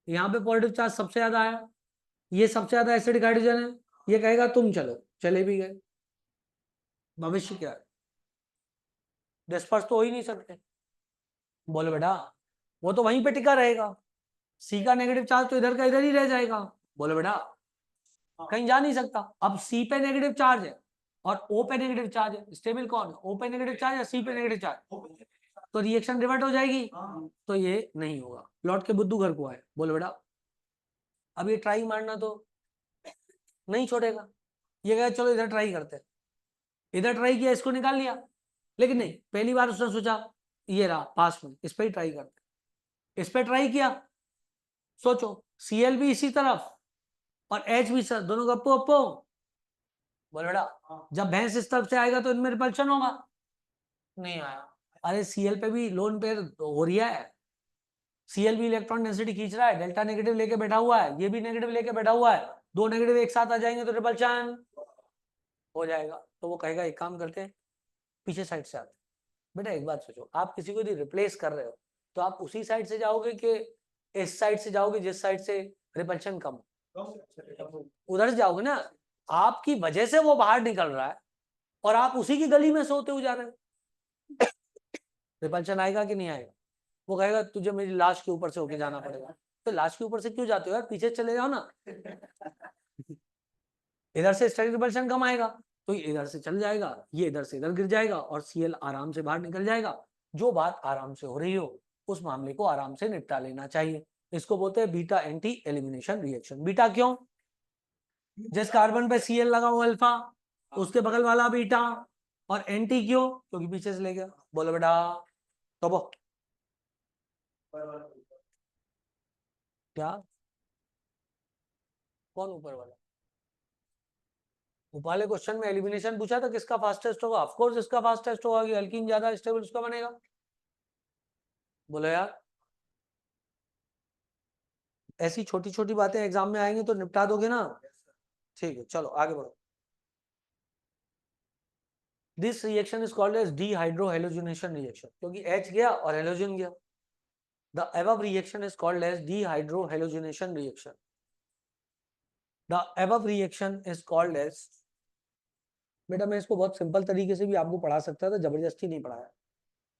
यहाँ पे पॉजिटिव चार्ज सबसे ज्यादा आया, ये सबसे ज्यादा एसिडिक हाइड्रोजन है, ये कहेगा तुम चलो, चले भी गए। भविष्य क्या है, डिस्पर्स तो हो ही नहीं सकते। बोलो बेटा वो तो वहीं पे टिका रहेगा, सी का नेगेटिव चार्ज तो इधर का इधर ही रह जाएगा। बोलो बेटा कहीं जा नहीं सकता। अब सी पे नेगेटिव चार्ज है और ओ पे नेगेटिव चार्ज है, स्टेबल कौन है, ओ पे नेगेटिव चार्ज या सी पे नेगेटिव चार्ज? तो रिएक्शन रिवर्ट हो जाएगी, तो ये नहीं होगा। लौट के बुद्धू घर को आए। बोलो बेटा अब ये ट्राई मारना तो नहीं छोड़ेगा, ये कहे चलो इधर ट्राई करते हैं, इधर ट्राई किया, इसको निकाल लिया, लेकिन नहीं, पहली बार उसने सोचा ये रहा पास में, इस पर ही ट्राई करते, इस पर ट्राई किया। सोचो Cl भी इसी तरफ और H भी सर, दोनों गप्पो अप्पो। बोल बेटा जब भैंस इस तरफ से आएगा तो इनमें रिपल्शन होगा, नहीं आया। अरे Cl पे भी लोन पेयर हो रही है, Cl भी इलेक्ट्रॉन डेंसिटी खींच रहा है, डेल्टा नेगेटिव लेके बैठा हुआ है, ये भी नेगेटिव लेके बैठा हुआ है, दो नेगेटिव एक साथ आ जाएंगे तो रिपल्शन हो जाएगा। तो वो कहेगा एक काम करते हैं, पीछे साइड से आते। बेटा एक बात सोचो, आप किसी को यदि रिप्लेस कर रहे हो तो आप उसी साइड से जाओगे कि इस साइड से जाओगे जिस साइड से रिपल्शन कम हो? उधर से जाओगे ना। आपकी वजह से वो बाहर निकल रहा है और आप उसी की गली में सोते हुए जा रहे हो, रिपल्शन आएगा कि नहीं आएगा? वो कहेगा तुझे मेरी लाश के ऊपर से होके जाना पड़ेगा। तो लाश के ऊपर से क्यों जाते हो यार, पीछे चले जाओ ना। इधर से स्टैटिक रिपल्शन कम आएगा तो ये इधर से चल जाएगा, ये इधर से इधर गिर जाएगा और Cl आराम से बाहर निकल जाएगा। जो बात आराम से हो रही हो उस मामले को आराम से निपटा लेना चाहिए। इसको बोलते हैं beta anti elimination reaction. Beta क्यों? जिस कार्बन पे Cl लगा हो अल्फा, उसके बगल वाला बीटा। और एंटी क्यों? क्योंकि पीछे से ले गया। बोलो बेटा तो वो क्या, कौन ऊपर वाला? ऊपर वाले क्वेश्चन में एलिमिनेशन पूछा था किसका फास्टेस्ट होगा? ऑफ कोर्स इसका फास्टेस्ट होगा कि अल्कीन ज्यादा स्टेबल उसका बनेगा। बोलो यार, ऐसी छोटी छोटी बातें एग्जाम में आएंगी तो निपटा दोगे ना? ठीक है, चलो आगे बढ़ो। This reaction is called as dehydrohalogenation reaction, क्योंकि H गया और हेलोजन गया। The above reaction is called as dehydrohalogenation reaction. The above reaction is called as, बेटा मैं इसको बहुत सिंपल तरीके से भी आपको पढ़ा सकता था, जबरदस्ती नहीं पढ़ाया।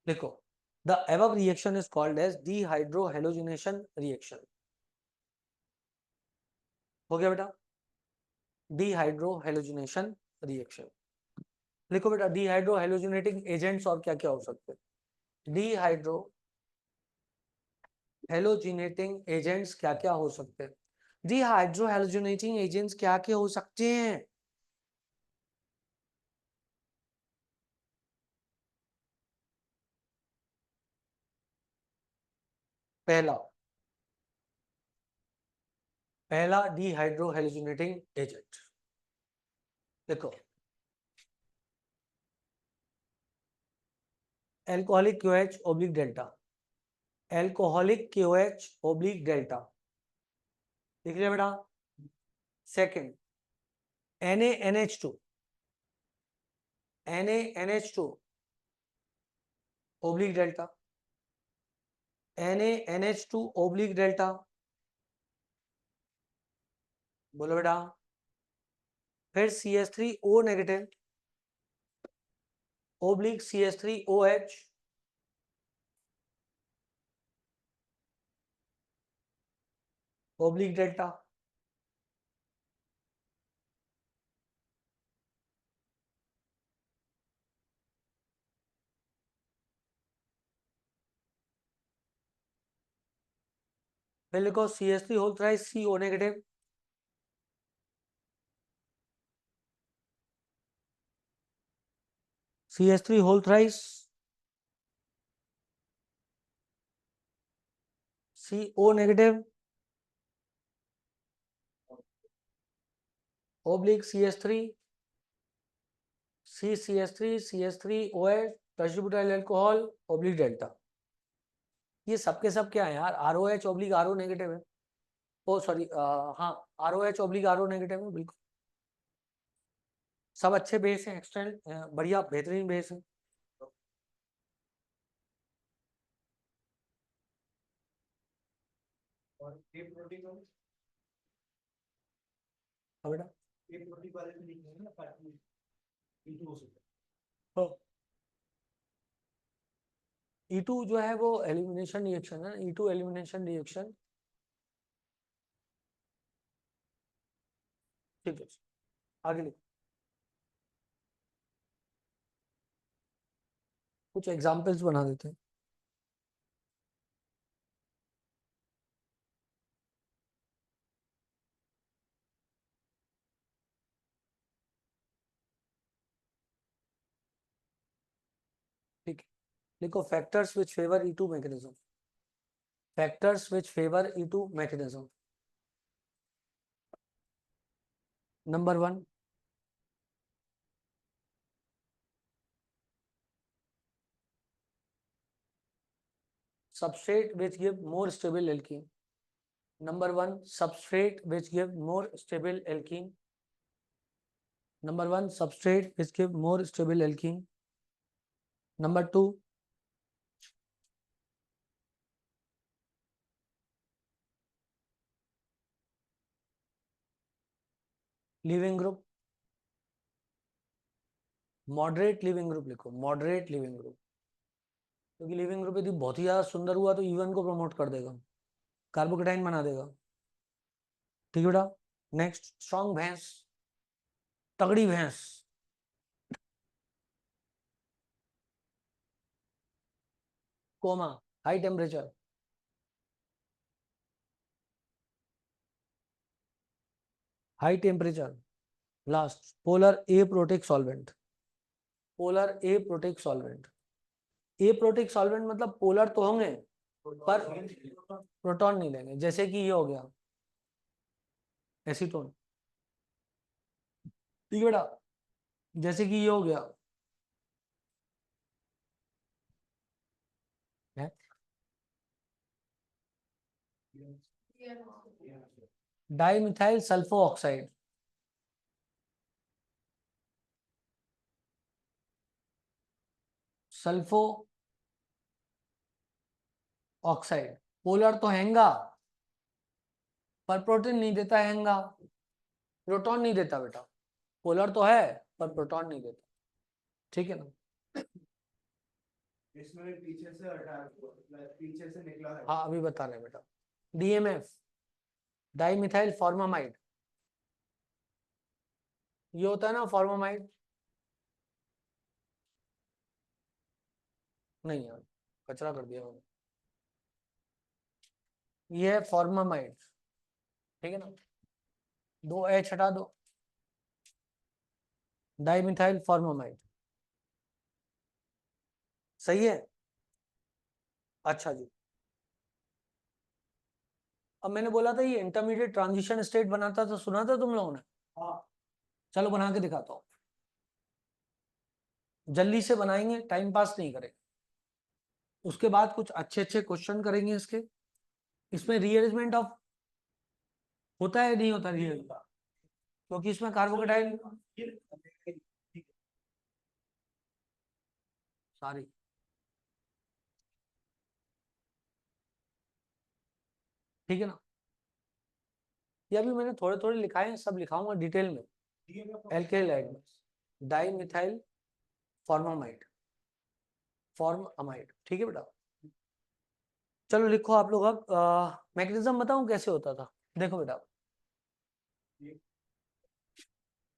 देखो, the above reaction is called as dehydrohalogenation reaction. हो गया बेटा, dehydrohalogenation reaction। लिखो बेटा, dehydrohalogenating agents और क्या क्या हो सकते हैं? dehydrohalogenating agents क्या क्या हो सकते हैं? dehydrohalogenating agents क्या क्या हो सकते हैं? पहला dehydrohalogenating agent, देखो alcoholic QH oblique delta, alcoholic QH oblique delta, लिख लिया बेटा। Second NaNH2, NaNH2 oblique delta, NaNH2 oblique delta. बोलो बेटा। फिर CH3O negative oblique CH3OH oblique delta. फिर लिखो CH3 whole thrice CO negative, CH3 whole thrice CO negative oblique CH3 CCH3 CH3OH tertiary butyl alcohol oblique delta. ये सबके सब क्या है यार? ROH ओब्लिक RO नेगेटिव है। ओ सॉरी, हाँ, ROH ओब्लिक RO नेगेटिव है, बिल्कुल। सब अच्छे बेस हैं, एक्सटेंड बढ़िया बेहतरीन बेस है। और ए प्रोटीन हो, हाँ बेटा, ए प्रोटीन वाले में लिखना है ना, पार्टी E2 हो सकता है। E2 जो है वो एलिमिनेशन रिएक्शन है, E2 एलिमिनेशन रिएक्शन। ठीक है, आगे लिखो। कुछ एग्जांपल्स बना देते हैं। ठीक है, लिखो factors which favour E2 mechanism. Factors which favour E2 mechanism. Number 1, substrate which give more stable alkene. Number 1, substrate which give more stable alkene. Number 1, substrate which give more stable alkene. Number 2, leaving group, moderate leaving group लिखो, moderate leaving group, क्योंकि leaving group यदि बहुत ही ज्यादा सुंदर हुआ तो E1 को promote कर देगा, कार्बोकेटाइन बना देगा। ठीक है बेटा। नेक्स्ट, स्ट्रॉन्ग भैंस, तगड़ी भैंस, comma, high temperature, high temperature. Last, polar aprotic solvent, polar aprotic solvent. Aprotic solvent मतलब पोलर तो होंगे पर प्रोटॉन नहीं लेंगे, जैसे कि ये हो गया एसीटोन। ठीक है बेटा, जैसे कि ये हो गया है dimethyl sulpho oxide, sulpho oxide. Polar तो हैंगा पर प्रोटीन नहीं देता, हैंगा प्रोटॉन नहीं देता बेटा, पोलर तो है पर प्रोटॉन नहीं देता। ठीक है ना। इसमें पीछे से पीछे से निकला है। हाँ अभी बता रहे हैं बेटा। DMF, डाइमिथाइल फॉर्मामाइड, ये होता है ना फॉर्मामाइड, नहीं यार कचरा कर दिया मैंने, ये है फॉर्मामाइड। ठीक है ना, 2H हटा दो, डाइमिथाइल फॉर्मामाइड। सही है। अच्छा जी, अब मैंने बोला था ये इंटरमीडिएट ट्रांजिशन स्टेट बनाता था, सुना था तुम लोगों ने? हाँ। चलो बना के दिखाता हूँ, जल्दी से बनाएंगे, टाइम पास नहीं करेंगे, उसके बाद कुछ अच्छे अच्छे क्वेश्चन करेंगे इसके। इसमें रीअरेंजमेंट ऑफ होता है नहीं होता रीअरेंजमेंट, क्योंकि इसमें कार्बोकेटाइल सॉरी ठीक है ना, ये अभी मैंने थोड़े थोड़े लिखाए हैं, सब लिखाऊंगा डिटेल में। एल्केल डाई मिथाइल फॉर्मामाइड, फॉर्मामाइड। ठीक है बेटा, चलो लिखो आप लोग। अब मैकेनिज्म बताऊं कैसे होता था। देखो बेटा,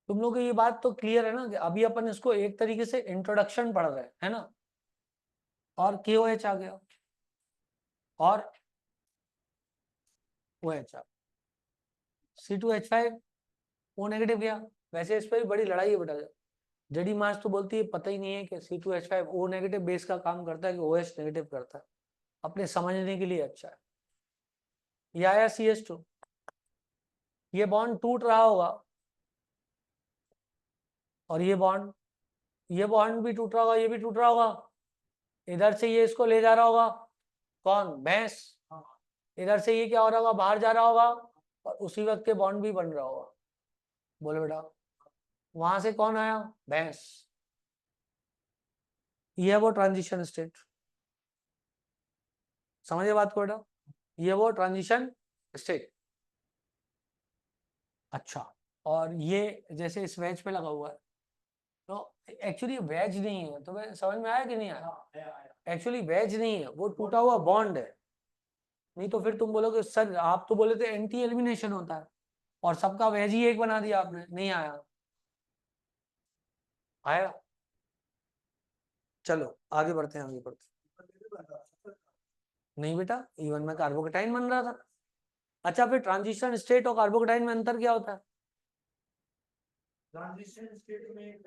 तुम लोग को ये बात तो क्लियर है ना कि अभी अपन इसको एक तरीके से इंट्रोडक्शन पढ़ रहे हैं, है ना। और KOH आ गया और OH आ, C2H5 O नेगेटिव गया। वैसे इस पर भी बड़ी लड़ाई है बेटा, जेडी मास तो बोलती है पता ही नहीं है कि C2H5 O नेगेटिव बेस का काम करता है कि OH नेगेटिव करता है, अपने समझने के लिए अच्छा है। ये आया CH2, ये बॉन्ड टूट रहा होगा और ये बॉन्ड भी टूट रहा होगा, ये भी टूट रहा होगा, इधर से ये इसको ले जा रहा होगा, कौन? भैंस। इधर से ये क्या हो रहा होगा? बाहर जा रहा होगा, और उसी वक्त के बॉन्ड भी बन रहा होगा। बोलो बेटा, वहां से कौन आया? भैंस। ये है वो ट्रांजिशन स्टेट, समझिए बात को बेटा, ये वो ट्रांजिशन स्टेट। अच्छा, और ये जैसे इस वेज पे लगा हुआ है, तो एक्चुअली वेज नहीं है, तो मैं समझ में आया कि नहीं आया? एक्चुअली वेज नहीं है, वो टूटा हुआ बॉन्ड है। नहीं तो फिर तुम बोलोगे सर आप तो बोले थे एंटी एलिमिनेशन होता है, और सबका वेज ही एक बना दिया आपने। नहीं आया? आया। चलो आगे बढ़ते हैं, आगे बढ़ते हैं। नहीं बेटा, इवन में कार्बोकेटाइन बन रहा था। अच्छा, फिर ट्रांजिशन स्टेट और कार्बोकेटाइन में अंतर क्या होता है? ट्रांजिशन स्टेट में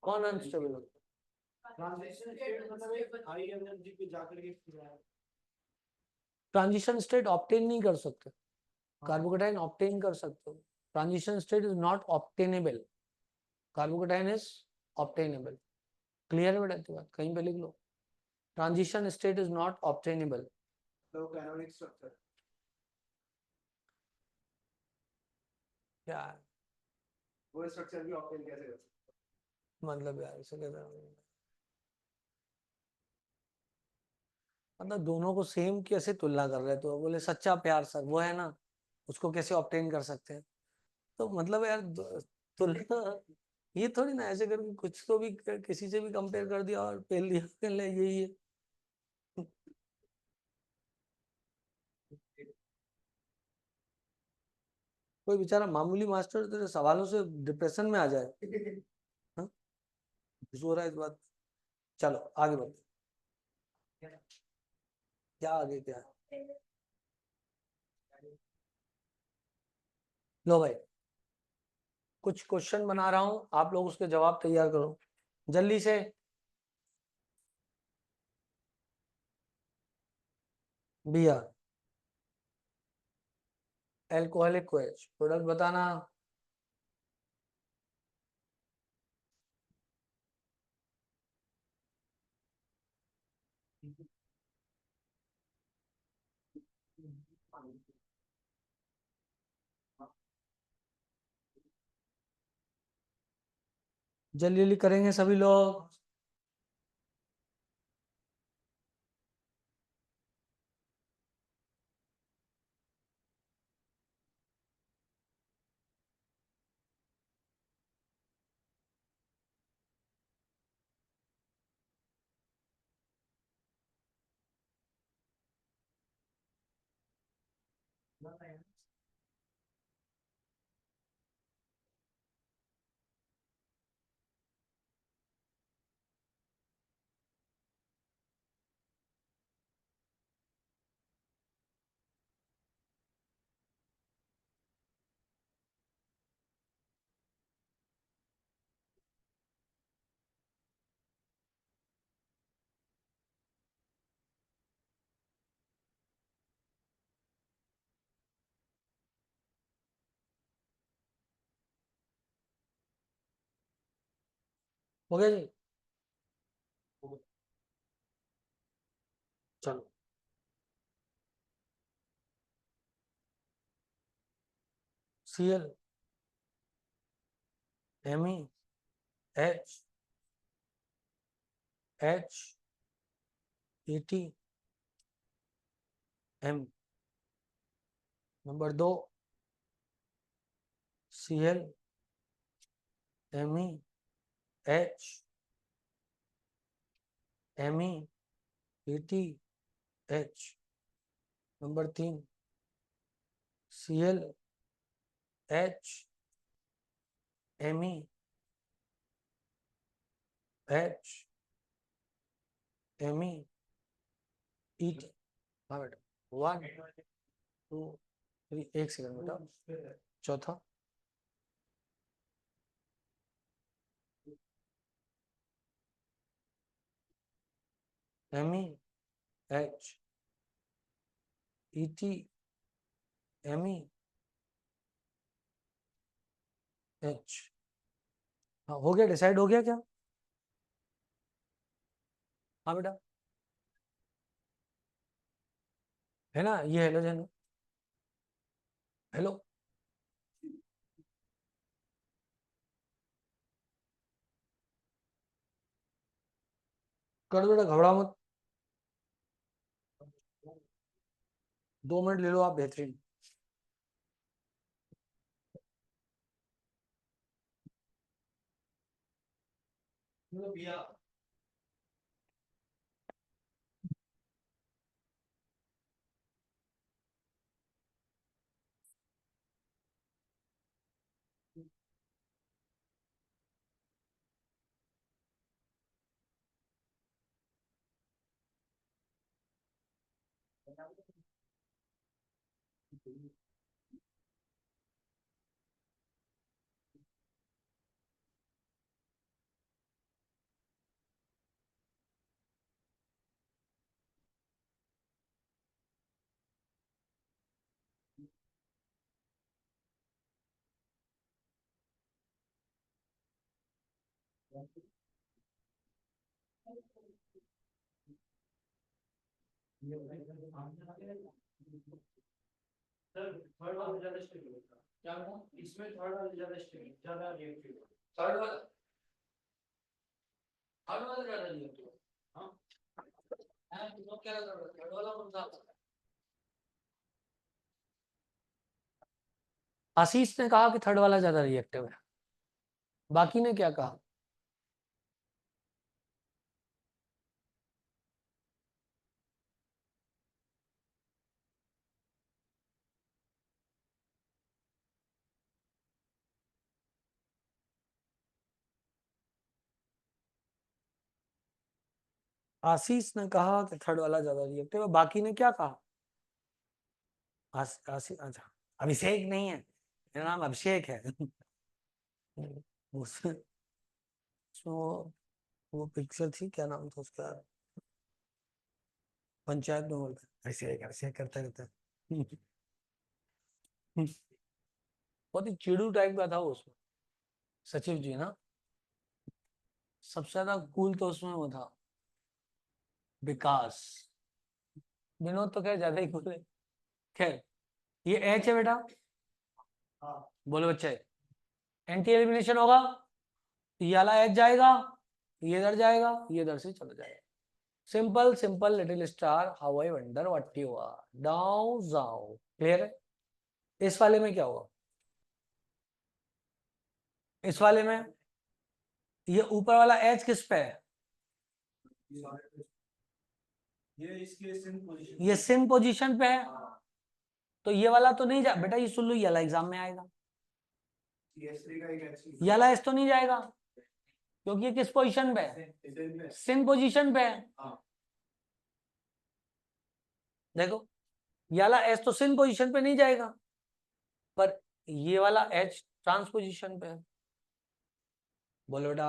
कौन अनस्टेबल होता है? ट्रांजिशन स्टेट मतलब हाई एनर्जी पे जाकर के ट्रांजिशन स्टेट ऑब्टेन नहीं कर सकते, कार्बोकेटाइन ऑब्टेन कर सकते हो। Transition state is not obtainable, carbocation is obtainable. Clear है बेटा इतनी बात, कहीं पे लिख लो। Transition state is not obtainable. तो कैनोनिक स्ट्रक्चर क्या है? वो स्ट्रक्चर भी ऑप्टेन कैसे कर सकते मतलब यार इसे कैसे, मतलब दोनों को सेम कैसे तुलना कर रहे, तो बोले सच्चा प्यार सर वो है ना, उसको कैसे ऑब्टेन कर सकते हैं? तो मतलब यार तुलना ये थोड़ी ना ऐसे करके कुछ तो भी किसी से भी कंपेयर कर दिया और पेल दिया कर ले यही है। कोई बेचारा मामूली मास्टर तेरे सवालों से डिप्रेशन में आ जाए। हैं? हाँ, खुश हो रहा है इस बात। चलो आगे बढ़ते। क्या आगे क्या है? लो भाई, कुछ क्वेश्चन बना रहा हूं, आप लोग उसके जवाब तैयार करो जल्दी से। बियर, एल्कोहलिक कोएच, प्रोडक्ट बताना। जल्दी जल्दी करेंगे सभी लोग। हो गया जी? चलो, Cl, Me, H, H, Et, M। Number 2, Cl, Me, H, Me, Et, H। Number 3, Cl, H, Me, H, Me, Et। हाँ बेटा, 1 2 3, एक सेकंड बेटा। चौथा, Me, H, Et, Me, H। हाँ हो गया, डिसाइड हो गया क्या? हाँ बेटा, है ना, ये हेलोजन है। हेलो, कर दो बेटा, घबरा मत। 2 मिनट ले लो आप, बेहतरीन। सर थर्ड वाला ज्यादा स्टेबल होता है क्या हुआ इसमें थर्ड वाला ज्यादा स्टेबल ज्यादा रिएक्टिव थर्ड वाला ज्यादा रिएक्टिव हां तुम लोग क्या कर रहे हो थर्ड वाला कौन सा आशीष ने कहा कि थर्ड वाला ज्यादा रिएक्टिव है, बाकी ने क्या कहा? आशीष ने कहा कि थर्ड वाला ज्यादा रिएक्टिव है, बाकी ने क्या कहा? आशीष, अच्छा अभिषेक नहीं है, मेरा नाम अभिषेक है। उसमें वो पिक्चर थी, क्या नाम था उसका, पंचायत में बोलते ऐसे ऐसे करते रहते हैं। बहुत ही चिड़ू टाइप का था वो उसमें, सचिव जी ना। सबसे ज्यादा कूल तो उसमें वो था विकास। विनोद तो खैर ज्यादा ही कूल है। खैर ये एच है बेटा, बोलो बच्चे, एंटी एलिमिनेशन होगा, ये वाला एच जाएगा, ये इधर जाएगा, ये इधर से चला जाएगा। Simple simple little star how I wonder what you are, down जाओ। क्लियर है? इस वाले में क्या होगा? इस वाले में ये ऊपर वाला एच किस पे है? ये इसके सिम पोजीशन ये सिम पोजीशन पे है, तो ये वाला तो नहीं जा बेटा, ये सुन लो, ये वाला एग्जाम में आएगा, CS3 का एक ऐसी ये वाला एच तो नहीं जाएगा, क्योंकि ये किस पोजीशन पे है? सिम पोजीशन पे है। देखो ये वाला एच तो सिम पोजीशन पे नहीं जाएगा, पर ये वाला एच ट्रांस पोजीशन पे है। बोलो बेटा,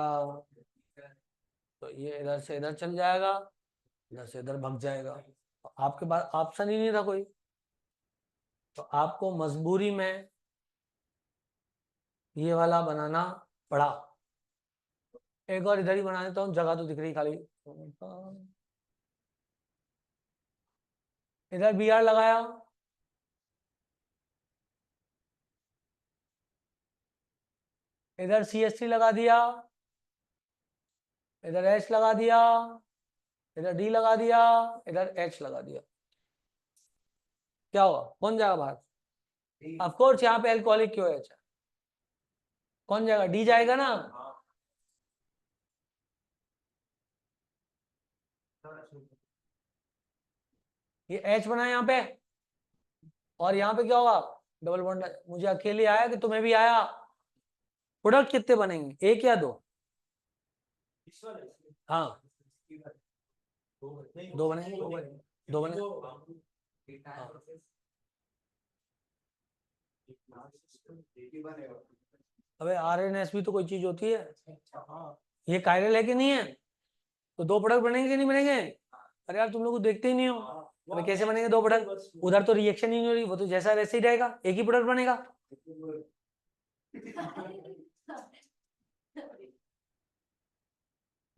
तो ये इधर से इधर चल जाएगा, इधर से इधर भाग जाएगा, तो आपके पास ऑप्शन ही नहीं था कोई, तो आपको मजबूरी में ये वाला बनाना पड़ा। एक और इधर ही बना देता हूँ, जगह तो दिख रही खाली। इधर बी आर लगाया, इधर CH3 लगा दिया, इधर H लगा दिया, इधर D लगा दिया, इधर H लगा दिया। क्या हुआ? कौन जाएगा बाहर? ऑफ कोर्स यहाँ पे अल्कोहलिक क्यों है? कौन जाएगा? D जाएगा ना। ये H बना यहाँ पे, और यहाँ पे क्या होगा? Double bond. मुझे अकेले आया कि तुम्हें भी आया? प्रोडक्ट कितने बनेंगे, एक या दो? हाँ दो बनेंगे, दो बनेंगे। हाँ। अबे RNS भी तो कोई चीज होती है, ये कायरल है कि नहीं है? तो दो प्रोडक्ट बनेंगे कि नहीं बनेंगे? अरे यार तुम लोग देखते ही नहीं हो, अबे कैसे बनेंगे दो प्रोडक्ट? उधर तो रिएक्शन ही नहीं हो रही, वो तो जैसा वैसे ही रहेगा, एक ही प्रोडक्ट बनेगा।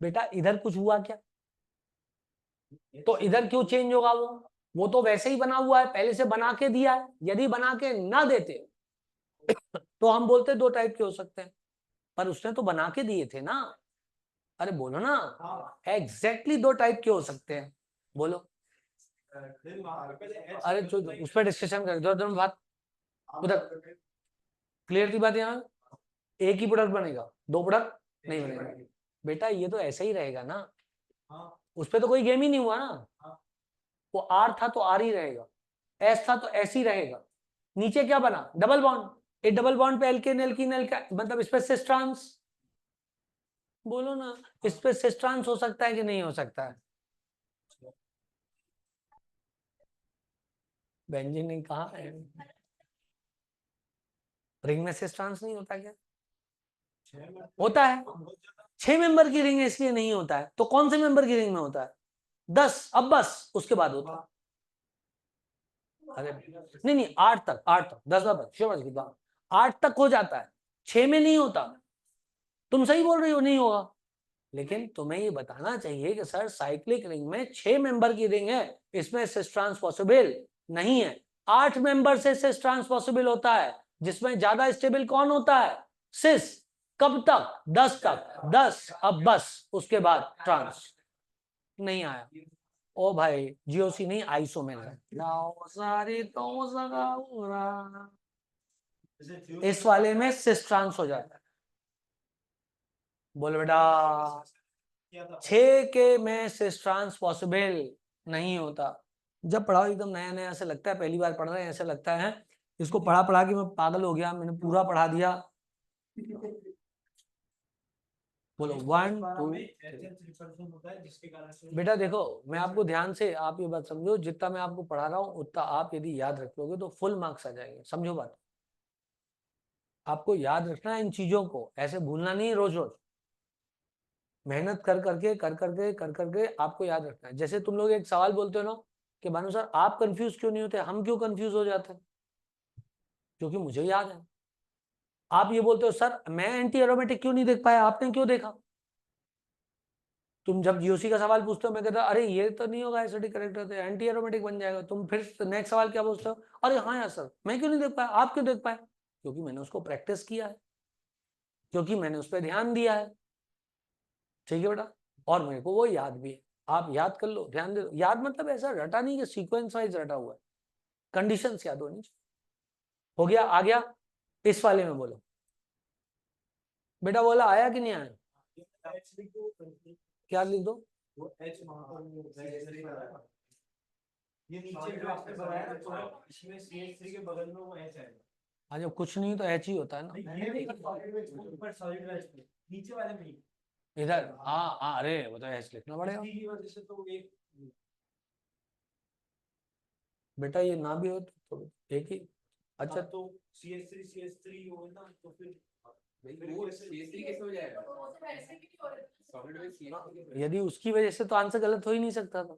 बेटा इधर कुछ हुआ क्या? तो इधर क्यों चेंज होगा? वो तो वैसे ही बना हुआ है, पहले से बना के दिया है। यदि बना के ना देते तो हम बोलते दो टाइप के हो सकते हैं, पर उसने तो बना के दिए थे ना। अरे बोलो ना, एग्जैक्टली दो टाइप के हो सकते हैं, बोलो। अरे जो उस पर डिस्कशन कर दो बात, उधर क्लियर थी बात। यहाँ एक ही प्रोडक्ट बनेगा, दो प्रोडक्ट नहीं बनेगा। बेटा ये तो ऐसे ही रहेगा ना, उस पर तो कोई गेम ही नहीं हुआ ना। वो आर था तो आर ही रहेगा, एस था तो एस ही रहेगा। नीचे क्या बना? Double bond. एक डबल बॉन्ड पे एल्केन एल्कीन मतलब इस पे सिस ट्रांस। बोलो ना, इस पे सिस ट्रांस हो सकता है कि नहीं हो सकता है? बेंजीन ने कहा है, रिंग में सिस ट्रांस नहीं होता क्या? होता है। 6 मेंबर की रिंग इसलिए नहीं होता है, तो कौन से मेंबर की रिंग में होता है? 10, अब बस उसके बाद होता है। अरे नहीं नहीं, 8 तक, 8 तक, 10 बात 8 तक हो जाता है, 6 में नहीं होता। तुम सही बोल रही हो, नहीं होगा। लेकिन तुम्हें ये बताना चाहिए कि सर साइक्लिक रिंग में 6 मेंबर की रिंग है, इसमें सिस ट्रांस पॉसिबल नहीं है। 8 मेंबर से सिस ट्रांस पॉसिबल होता है, जिसमें ज्यादा स्टेबल कौन होता है? सिस। कब तक? 10 तक। 10 अब बस, उसके बाद ट्रांस नहीं आया। ओ भाई जीओसी नहीं, आइसोमेर है। इस वाले में सिस ट्रांस हो जाता है। बोले बेटा 6 के में सिस ट्रांस पॉसिबल नहीं होता। जब पढ़ाओ एकदम नया नया ऐसे लगता है, पहली बार पढ़ रहे हैं ऐसे लगता है इसको पढ़ा पढ़ा के मैं पागल हो गया, मैंने पूरा पढ़ा दिया। बोलो 1 2 बेटा देखो मैं आपको ध्यान से, आप ये बात समझो, जितना मैं आपको पढ़ा रहा हूँ उतना आप यदि याद रख लोगे तो फुल मार्क्स आ जाएंगे। समझो बात, आपको याद रखना है इन चीजों को, ऐसे भूलना नहीं रोज रोज। मेहनत कर करके आपको याद रखना है। जैसे तुम लोग एक सवाल बोलते हो ना कि भानु सर आप कंफ्यूज क्यों नहीं होते, हम क्यों कंफ्यूज हो जाते हैं? क्योंकि मुझे याद है। आप ये बोलते हो सर मैं एंटी एरोमेटिक क्यों नहीं देख पाया, आपने क्यों देखा? तुम जब जीओसी का सवाल पूछते हो मैं कहता अरे ये तो नहीं होगा एसिडिक करेक्टर, तो एंटी एरोमेटिक बन जाएगा। तुम फिर नेक्स्ट सवाल क्या पूछते हो, अरे हाँ यार सर मैं क्यों नहीं देख पाया, आप क्यों देख पाए? क्योंकि मैंने उसको प्रैक्टिस किया है, क्योंकि मैंने उस पर ध्यान दिया है। ठीक है बेटा, और मेरे को वो याद भी है। आप याद कर लो, ध्यान दे दो। याद मतलब ऐसा रटा नहीं कि सीक्वेंस वाइज रटा हुआ है, कंडीशंस याद होनी चाहिए। हो गया, आ गया। इस वाले में बोलो बेटा, बोला आया कि नहीं आया? क्या लिख दो? ये नीचे जो आपने बनाया ना, तो इसमें CH3 के बगल में वो H आएगा। हाँ जब कुछ नहीं तो एच ही होता है ना। ऊपर सॉलिड वेज पे, नीचे वाले में इधर हाँ हाँ, अरे वो तो एच लिखना पड़ेगा की वजह से तो एक बेटा, ये ना भी हो तो एक ही। अच्छा तो CH3 हो ना, तो फिर वो CH3 कैसे हो जाएगा? सॉलिड वेज CH3 यदि उसकी वजह से तो आंसर गलत हो ही नहीं सकता था।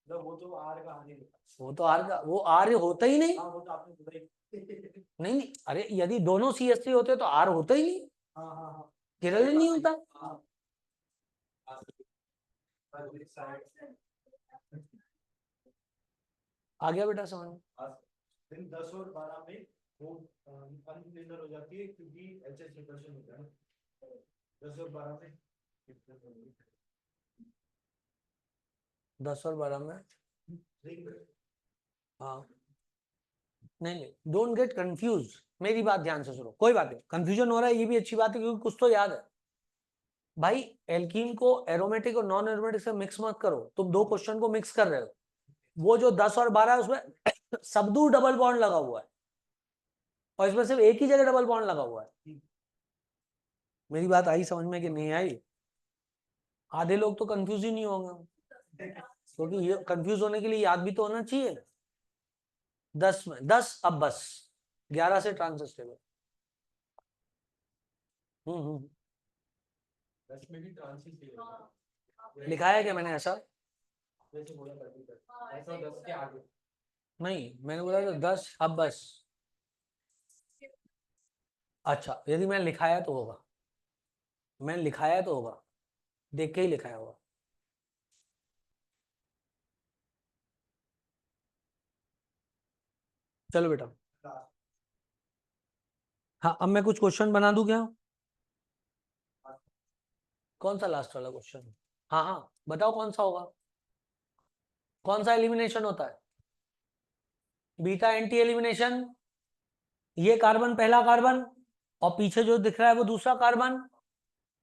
वो तो आर का आने वो तो आर का, वो आर होता ही नहीं। हाँ वो तो आपने बोला ही। नहीं नहीं, अरे यदि दोनों CH3 होते तो आर होता ही नहीं, हाँ हाँ हाँ केरल ही नहीं होता। आ गया बेटा समझ में? दिन 10 और 12 में वो अनलिनर हो जाती है, क्योंकि HH रिपल्शन होता है ना 10 और 12 में। 10 और 12 में हाँ। नहीं नहीं, डोंट गेट कंफ्यूज, मेरी बात ध्यान से सुनो। कोई बात नहीं, कंफ्यूजन हो रहा है ये भी अच्छी बात है, क्योंकि कुछ तो याद है। भाई एल्कीन को एरोमेटिक और नॉन एरोमेटिक से मिक्स मत करो, तुम दो क्वेश्चन को मिक्स कर रहे हो। वो जो 10 और 12 है उसमें सब दूर डबल बॉन्ड लगा हुआ है, और इसमें सिर्फ एक ही जगह डबल बॉन्ड लगा हुआ है। मेरी बात आई समझ में कि नहीं आई? आधे लोग तो कंफ्यूज ही नहीं होंगे, क्योंकि ये कंफ्यूज होने के लिए याद भी तो होना चाहिए। 10 में 10 अब बस, 11 से ट्रांसिस्टेबल। 10 में भी ट्रांसिस्टेबल लिखा है क्या मैंने ऐसा? जैसे बोला था, ऐसा 10 के आगे नहीं, मैंने बोला था 10 अब बस। अच्छा, यदि मैंने लिखाया तो होगा, मैंने लिखाया तो होगा, देख के ही लिखाया होगा। चलो बेटा, हाँ अब मैं कुछ क्वेश्चन बना दूं क्या? कौन सा लास्ट वाला क्वेश्चन? हाँ हाँ बताओ कौन सा होगा, कौन सा एलिमिनेशन होता है? Beta anti elimination. ये कार्बन पहला कार्बन, और पीछे जो दिख रहा है वो दूसरा कार्बन।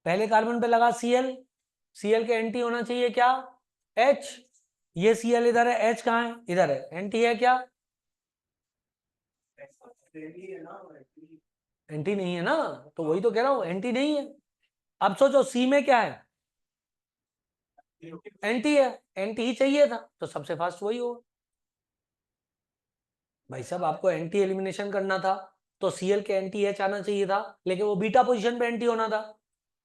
पहले कार्बन पे लगा Cl, Cl के एंटी होना चाहिए क्या? H। ये Cl इधर है, H कहाँ है? इधर है, एंटी है क्या? एंटी नहीं है ना, तो वही तो कह रहा हूं, एंटी नहीं है। अब सोचो C में क्या है? एंटी है, एंटी ही चाहिए था, तो सबसे फास्ट वही होगा। भाई साहब आपको एंटी एलिमिनेशन करना था तो Cl के एंटी H आना चाहिए था, लेकिन वो बीटा पोजीशन पे एंटी होना था।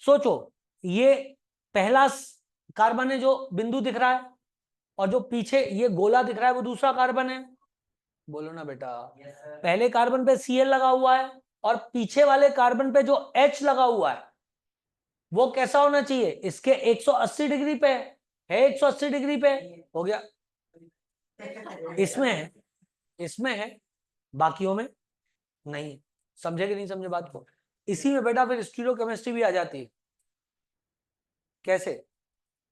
सोचो, ये पहला कार्बन है जो बिंदु दिख रहा है, और जो पीछे ये गोला दिख रहा है वो दूसरा कार्बन है। बोलो ना बेटा, पहले कार्बन पे Cl लगा हुआ है और पीछे वाले कार्बन पे जो H लगा हुआ है वो कैसा होना चाहिए, इसके 180 डिग्री पे है, 180 डिग्री पे हो गया, इसमें है, इसमें है, बाकियों में नहीं। समझे कि नहीं समझे बात को? इसी में बेटा फिर स्टीरियोकेमिस्ट्री भी आ जाती है। कैसे?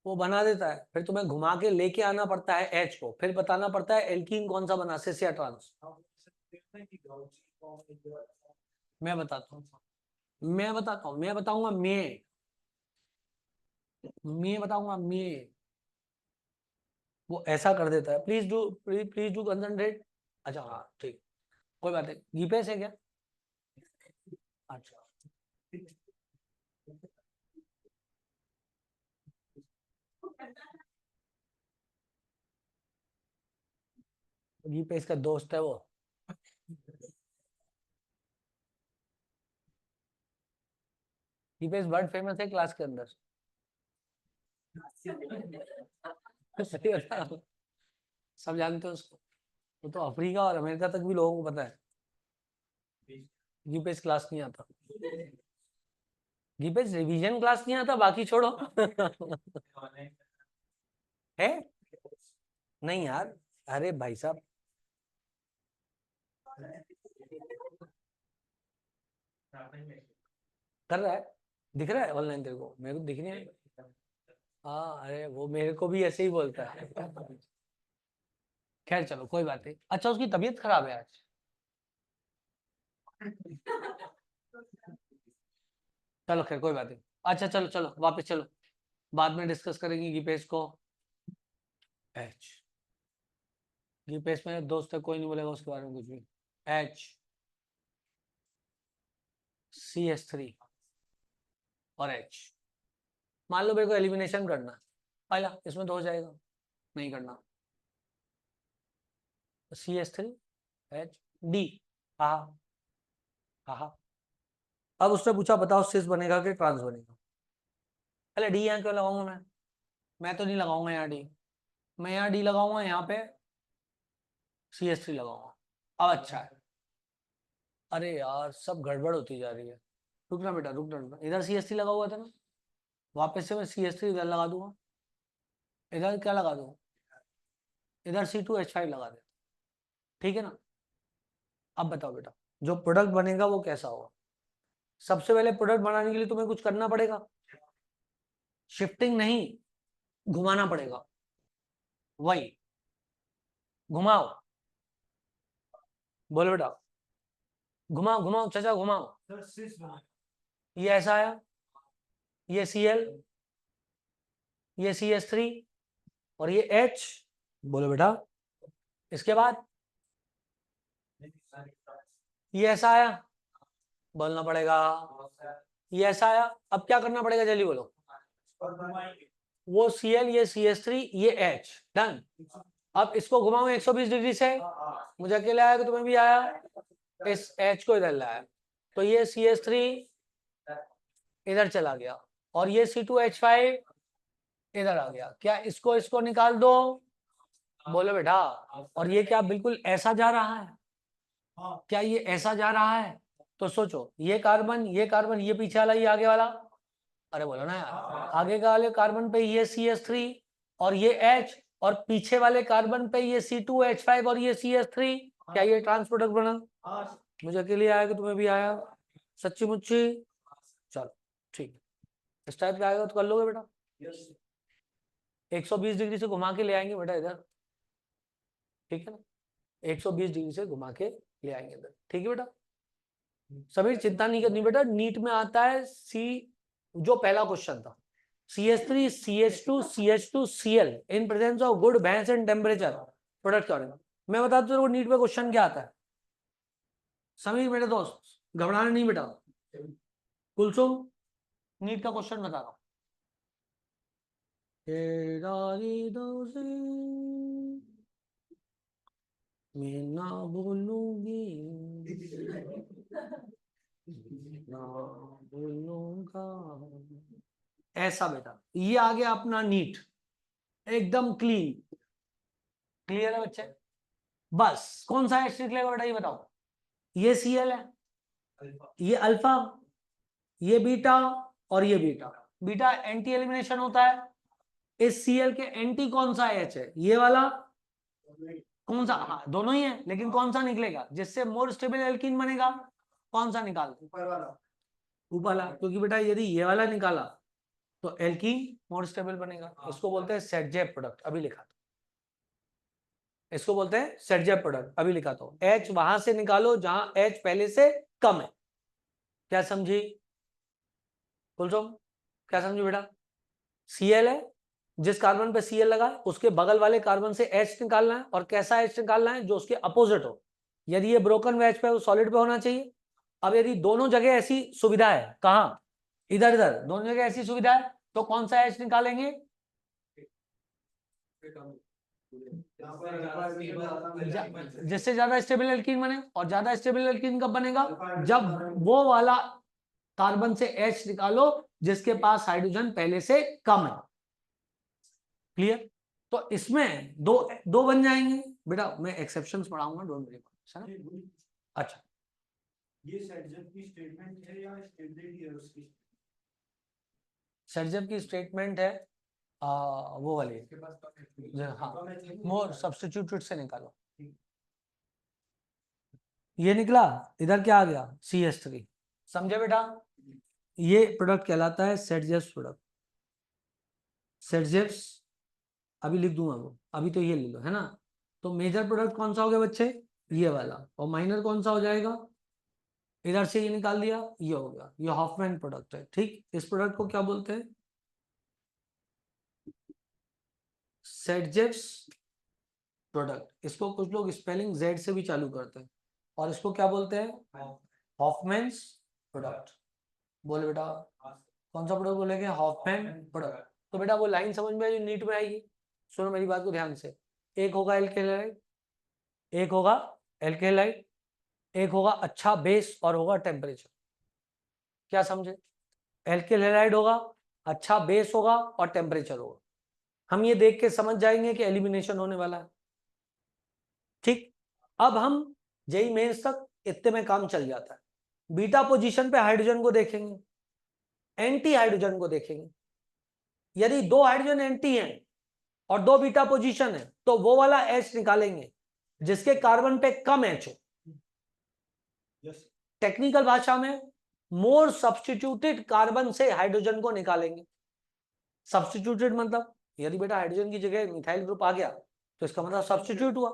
वो बना देता है, फिर तुम्हें घुमा के लेके आना पड़ता है एच को, फिर बताना पड़ता है एल्कीन कौन सा बना, सिस या ट्रांस। मैं बताता हूँ, मैं बताऊंगा, मैं बताऊंगा, मैं वो ऐसा कर देता है। Please do concentrate. अच्छा हाँ ठीक, कोई बात नहीं। जीपीएस है क्या? अच्छा, जीपीएस का दोस्त है वो। जीपीएस वर्ड फेमस है क्लास के अंदर। सही बता रहा हूँ। सब जानते हो उसको, वो तो अफ्रीका और अमेरिका तक भी लोगों को पता है। जीपीएस क्लास नहीं आता, जीपीएस रिवीजन क्लास नहीं आता, बाकी छोड़ो। है नहीं यार, अरे भाई साहब, कर रहा है, दिख रहा है ऑनलाइन तेरे को? मेरे को दिख नहीं है। हाँ अरे वो मेरे को भी ऐसे ही बोलता है। खैर चलो कोई बात नहीं। अच्छा उसकी तबीयत खराब है आज। चलो खैर कोई बात नहीं। अच्छा चलो चलो वापस चलो, बाद में डिस्कस करेंगे जीपीएस को। एच, जीपीएस में दोस्त है, कोई नहीं बोलेगा उसके बारे में कुछ भी। एच CH3 और एच, मान लो मेरे को एलिमिनेशन करना है, पहला इसमें तो हो जाएगा, नहीं करना। CH3 एच डी, हाँ हाँ हाँ। अब उसने पूछा बताओ सिस बनेगा कि ट्रांस बनेगा। पहले डी यहाँ क्यों लगाऊंगा मैं तो नहीं लगाऊंगा यहाँ डी, मैं यहाँ डी लगाऊंगा, यहाँ पे CH3 लगाऊंगा। अब अच्छा है, अरे यार सब गड़बड़ होती जा रही है। रुकना बेटा, रुकना, इधर CH3 लगा हुआ था ना, वापस से मैं CH3 इधर लगा दूंगा, इधर क्या लगा दूँ, इधर C2H5 लगा दे, ठीक है ना? अब बताओ बेटा, जो प्रोडक्ट बनेगा वो कैसा होगा? सबसे पहले प्रोडक्ट बनाने के लिए तुम्हें कुछ करना पड़ेगा, शिफ्टिंग नहीं, घुमाना पड़ेगा। वही घुमाओ, बोलो बेटा, घुमाओ घुमाओ चाचा घुमाओ। ये ऐसा आया, ये Cl, ये CH3 और ये H, बोलो बेटा। इसके बाद ये ऐसा आया, बोलना पड़ेगा। ये ऐसा आया, अब क्या करना पड़ेगा जल्दी बोलो। वो Cl, ये CH3, ये H, डन। अब इसको घुमाओ 120 डिग्री से, मुझे अकेले आया कि तुम्हें भी आया, इस H को इधर लाया, तो ये CH3 इधर चला गया और ये C2H5 इधर आ गया। क्या इसको निकाल दो, बोलो बेटा। और ये क्या बिल्कुल ऐसा जा रहा है? क्या ये ऐसा जा रहा है? तो सोचो, ये कार्बन, ये पीछे वाला, ये आगे वाला, अरे बोलो ना यार, आगे का वाले कार्बन पे ये CH3 और ये H, और पीछे वाले कार्बन पे ये C2H5 और ये CH3, क्या ये ट्रांस प्रोडक्ट बना? मुझे अकेले आया कि तुम्हें भी आया? सच्ची मुच्ची? चलो ठीक है, इस टाइप का आएगा तो कर लोगे बेटा। 120 डिग्री से घुमा के ले आएंगे बेटा इधर, ठीक है ना? 120 डिग्री से घुमा के ले आएंगे इधर, ठीक है बेटा? सभी चिंता नहीं करनी बेटा, नीट में आता है जो पहला क्वेश्चन था, CH3 CH2 CH2 Cl in presence of good भैंस एंड टेम्परेचर प्रोडक्ट क्या? मैं बताता हूँ नीट में क्वेश्चन क्या आता है। समीर मेरे दोस्त घबराना नहीं बेटा, कुलसुम नीट का क्वेश्चन बता रहा हूँ। मैं ना भूलूंगी, ना भूलूंगा, ऐसा बेटा। ये आ गया अपना नीट, एकदम क्लीन, क्लियर है बच्चे? बस कौन सा एस्ट्रिक लेगा बेटा ये बताओ। ये Cl है, ये अल्फा, ये बीटा और ये बीटा, बीटा एंटी एलिमिनेशन होता है। इस Cl के एंटी कौन सा H है? ये वाला। कौन सा? हाँ, दोनों ही है, लेकिन कौन सा निकलेगा जिससे मोर स्टेबल एल्कीन बनेगा? कौन सा निकाल? ऊपर वाला। ऊपर वाला, क्योंकि बेटा यदि ये वाला निकाला तो एल्कीन मोर स्टेबल बनेगा। इसको बोलते हैं सेटजेप प्रोडक्ट। अभी लिखा था, इसको बोलते हैं सेटजेप प्रोडक्ट। अभी लिखा था। H वहां से निकालो जहां H पहले से कम है। क्या समझी कुलसुम? क्या समझी बेटा? Cl है, जिस कार्बन पे Cl लगा है उसके बगल वाले कार्बन से H निकालना है। और कैसा H निकालना है? जो उसके अपोजिट हो। यदि ये ब्रोकन वेज पे, सॉलिड पे होना चाहिए। अब यदि दोनों जगह ऐसी सुविधा है, कहाँ? इधर इधर दोनों जगह ऐसी सुविधा है, तो कौन सा H निकालेंगे? जिससे ज्यादा स्टेबल एल्कीन बने। और ज्यादा स्टेबल एल्कीन कब बनेगा? जब वो वाला कार्बन से H निकालो जिसके पास हाइड्रोजन पहले से कम है। क्लियर? तो इसमें दो दो बन जाएंगे बेटा। मैं एक्सेप्शंस पढ़ाऊंगा, डोंट वरी। अच्छा, ये सेटजेप की स्टेटमेंट है या स्टेबिलिटी है उसकी? सेटजेप की स्टेटमेंट है वो वाली। हाँ, मोर सब्स्टिट्यूटेड से निकालो। ये निकला, इधर क्या आ गया? CH3। समझे बेटा? ये प्रोडक्ट कहलाता है सेटजेप्स प्रोडक्ट। सेटजेप्स अभी लिख दूंगा वो, अभी तो ये ले लो, है ना? तो मेजर प्रोडक्ट कौन सा हो गया बच्चे? ये वाला। और माइनर कौन सा हो जाएगा? इधर से ये निकाल दिया, ये हो गया। ये हॉफमैन प्रोडक्ट है। ठीक, इस प्रोडक्ट को क्या बोलते हैं? सेटजेप्स प्रोडक्ट। इसको कुछ लोग स्पेलिंग Z से भी चालू करते हैं। और इसको क्या बोलते हैं? Hofmann's product. बोले बेटा, कौन सा प्रोडक्ट बोलेंगे? Hofmann product. तो बेटा वो लाइन समझ में आई जो नीट में आएगी? सुनो मेरी बात को ध्यान से। एक होगा एल्केलाइड, एक होगा एल्केलाइड, एक होगा अच्छा बेस, और होगा टेम्परेचर। क्या समझे? एल्किल हैलाइड होगा, अच्छा बेस होगा, और टेम्परेचर होगा। हम ये देख के समझ जाएंगे कि एलिमिनेशन होने वाला है। ठीक, अब हम जेई मेंस तक इतने में काम चल जाता है। बीटा पोजीशन पे हाइड्रोजन को देखेंगे, एंटी हाइड्रोजन को देखेंगे। यदि दो हाइड्रोजन एंटी हैं और दो बीटा पोजीशन है, तो वो वाला H निकालेंगे जिसके कार्बन पे कम H हो। टेक्निकल भाषा में मोर सब्स्टिट्यूटेड कार्बन से हाइड्रोजन को निकालेंगे। सब्स्टिट्यूटेड मतलब यदि बेटा हाइड्रोजन की जगह मिथाइल ग्रुप आ गया तो इसका मतलब सब्स्टिट्यूट हुआ।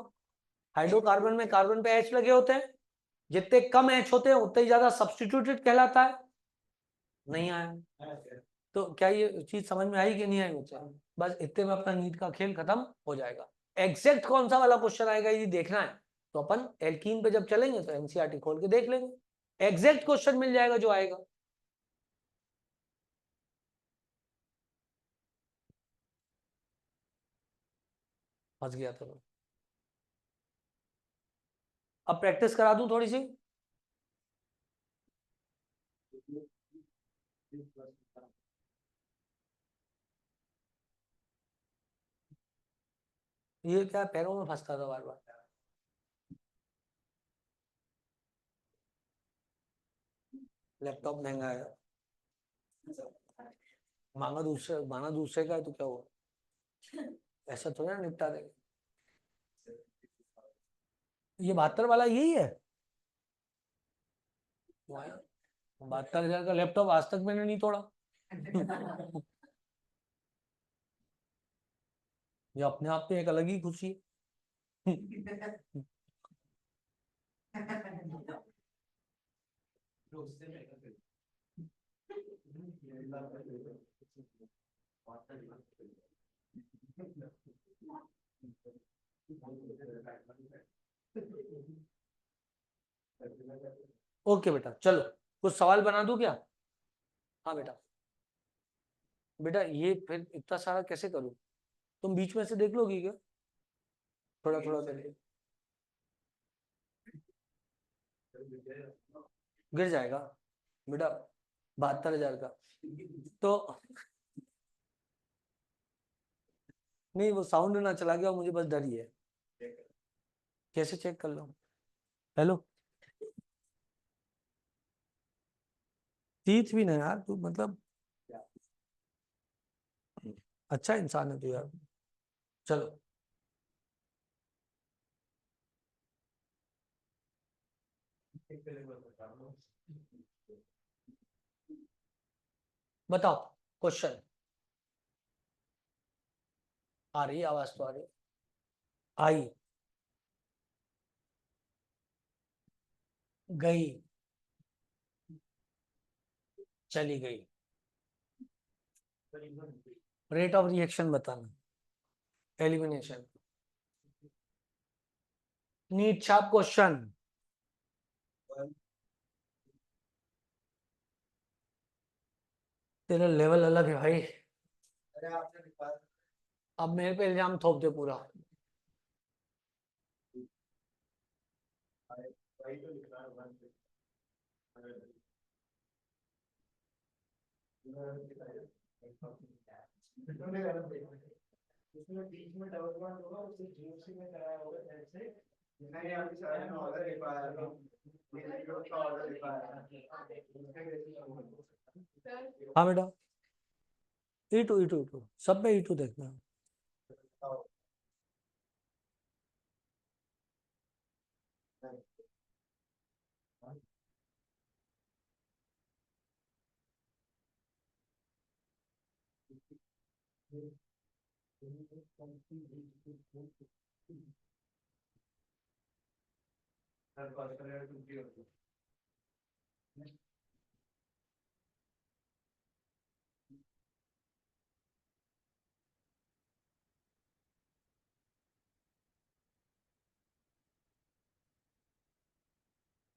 हाइड्रोकार्बन में कार्बन पे H लगे होते हैं, जितने कम H होते हैं उतने ही ज्यादा सब्स्टिट्यूटेड कहलाता है। नहीं आया? तो क्या ये चीज समझ में आई कि नहीं आई बच्चा? बस इतने में अपना नीट का खेल खत्म हो जाएगा। एग्जैक्ट कौन सा वाला क्वेश्चन आएगा यदि देखना है तो अपन एल्कीन पे जब चलेंगे तो एनसीईआरटी खोल के देख लेंगे, एग्जैक्ट क्वेश्चन मिल जाएगा जो आएगा। फंस गया था। अब प्रैक्टिस करा दूं थोड़ी सी? ये क्या पैरों में फंसता था बार बार। लैपटॉप महंगा है, माना दूसरे का है तो क्या हुआ? ऐसा थोड़ा ना निपटा देंगे। ये 72 वाला यही है? 72,000 का लैपटॉप आज तक मैंने नहीं तोड़ा। ये अपने आप में एक अलग ही खुशी है। ओके बेटा, चलो कुछ सवाल बना दूं क्या? हाँ बेटा। बेटा ये फिर इतना सारा कैसे करूं? तुम बीच में से देख लोगी क्या? थोड़ा थोड़ा करके गिर जाएगा बेटा। 72,000 का तो नहीं, वो साउंड ना चला गया, मुझे बस डर ही है। कैसे चेक कर लो? हेलो, तीर्थ भी ना यार तू, मतलब अच्छा इंसान है तू यार। चलो बताओ क्वेश्चन। आ रही है आवाज तो आ रही है। आई, गई, चली गई। रेट ऑफ रिएक्शन बताना। एलिमिनेशन। नीट छाप क्वेश्चन। तेरा लेवल अलग है भाई। अरे आपने निकाल अब मेरे पे इल्जाम थोप दे पूरा। भाई तो लिखा है वन पे। उसमें बीच में डबल बॉन्ड होगा, उसे जीओसी में कराया होगा साइड से। नहीं अभी सारे में ऑर्डर लिखा है, मेरे ग्रुप का ऑर्डर लिखा है। हाँ बेटा, E2 E2 E2 सब में E2 देखना।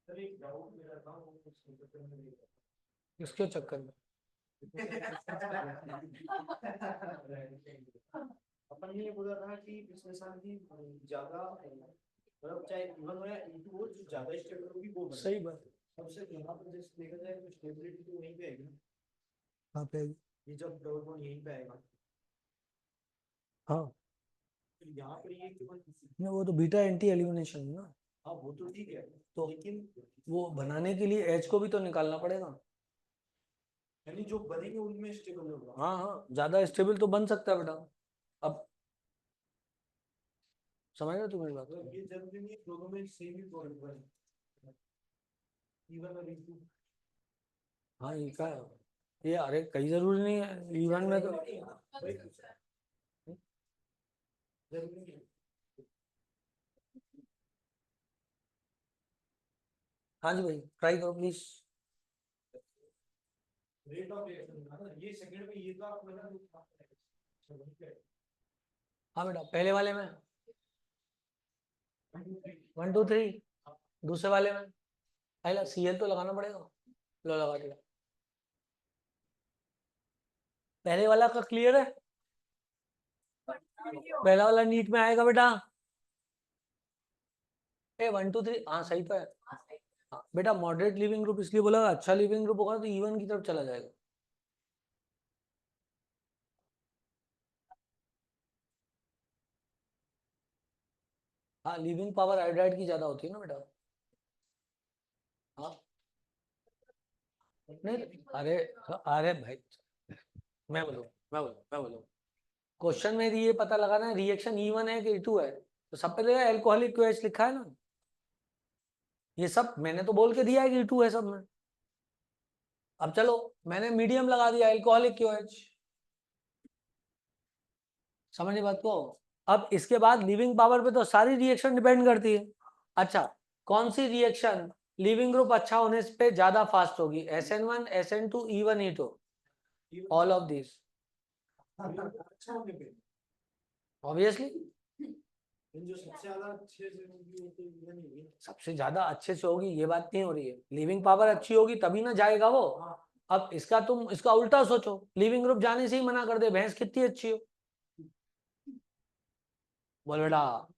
सर एक डाउट मेरा था, वो कुछ चक्कर में नहीं था। इसके चक्कर में अपन ने ये बोला था कि पिछले साल की ज्यादा मतलब चाहे इवन हो या इनटू हो, जो ज्यादा स्टेबल होगी वो बने। सही बात। सबसे यहाँ पर जैसे देखा जाए तो स्टेबिलिटी तो वहीं पे आएगी ना। हाँ पे ये जब डबल बॉन्ड यहीं पे आएगा, हाँ तो यहाँ पर ये क्यों नहीं, वो तो बीटा एंटी एलिमिनेशन है ना। हाँ वो तो ठीक है, तो लेकिन वो बनाने के लिए एच को भी तो निकालना पड़ेगा। यानी जो बनेंगे उनमें स्टेबल होगा। हाँ हाँ, ज्यादा स्टेबल तो बन सकता है बेटा। अब समझ रहे हो तुम मेरी बात। मतलब ये जरूरी नहीं है दोनों में सेम ही पॉइंट बने, इवन और इनटू। हाँ ये क्या है, ये अरे कहीं जरूरी नहीं है इवन में तो। जरूरी नहीं है। हाँ जी भाई, ट्राई करो प्लीज। रेट ऑफ रिएक्शन ना ये सेकंड में ये तो आप मेरा हाँ बेटा, पहले वाले में 1 2 3, दूसरे वाले में पहला Cl तो लगाना पड़ेगा। लो लगा दिया। पहले वाला का क्लियर है। पहला वाला नीट में आएगा बेटा। ए 1 2 3, हाँ सही तो है। हाँ बेटा, मॉडरेट लिविंग ग्रुप इसलिए बोला, अच्छा लिविंग ग्रुप होगा तो इवन की तरफ चला जाएगा। हाँ, लिविंग पावर आयोडाइड की ज्यादा होती है ना बेटा। हाँ नहीं, अरे अरे भाई, मैं बोलूँ क्वेश्चन में ये पता लगाना है रिएक्शन E1 है कि E2 है, तो सब पे देखा एल्कोहलिक क्यूएच लिखा है ना। ये सब मैंने तो बोल के दिया है कि E2 है सब में। अब चलो, मैंने मीडियम लगा दिया एल्कोहलिक क्यूएच। समझिए बात को। अब इसके बाद लिविंग पावर पे तो सारी रिएक्शन डिपेंड करती है। अच्छा, कौन सी रिएक्शन लिविंग ग्रुप अच्छा होने पे ज्यादा फास्ट होगी? SN1 SN2 E1 E2, all of this अच्छा होने पे ऑब्वियसली। जो सबसे ज्यादा अच्छे से होगी वो तो इवन ही है। सबसे ज्यादा अच्छे से होगी ये बात नहीं हो रही है, लिविंग पावर अच्छी होगी तभी ना जाएगा वो। अब इसका तुम इसका उल्टा सोचो, लिविंग ग्रुप जाने से ही मना कर दे, भैंस कितनी अच्छी हो। बोल बेटा,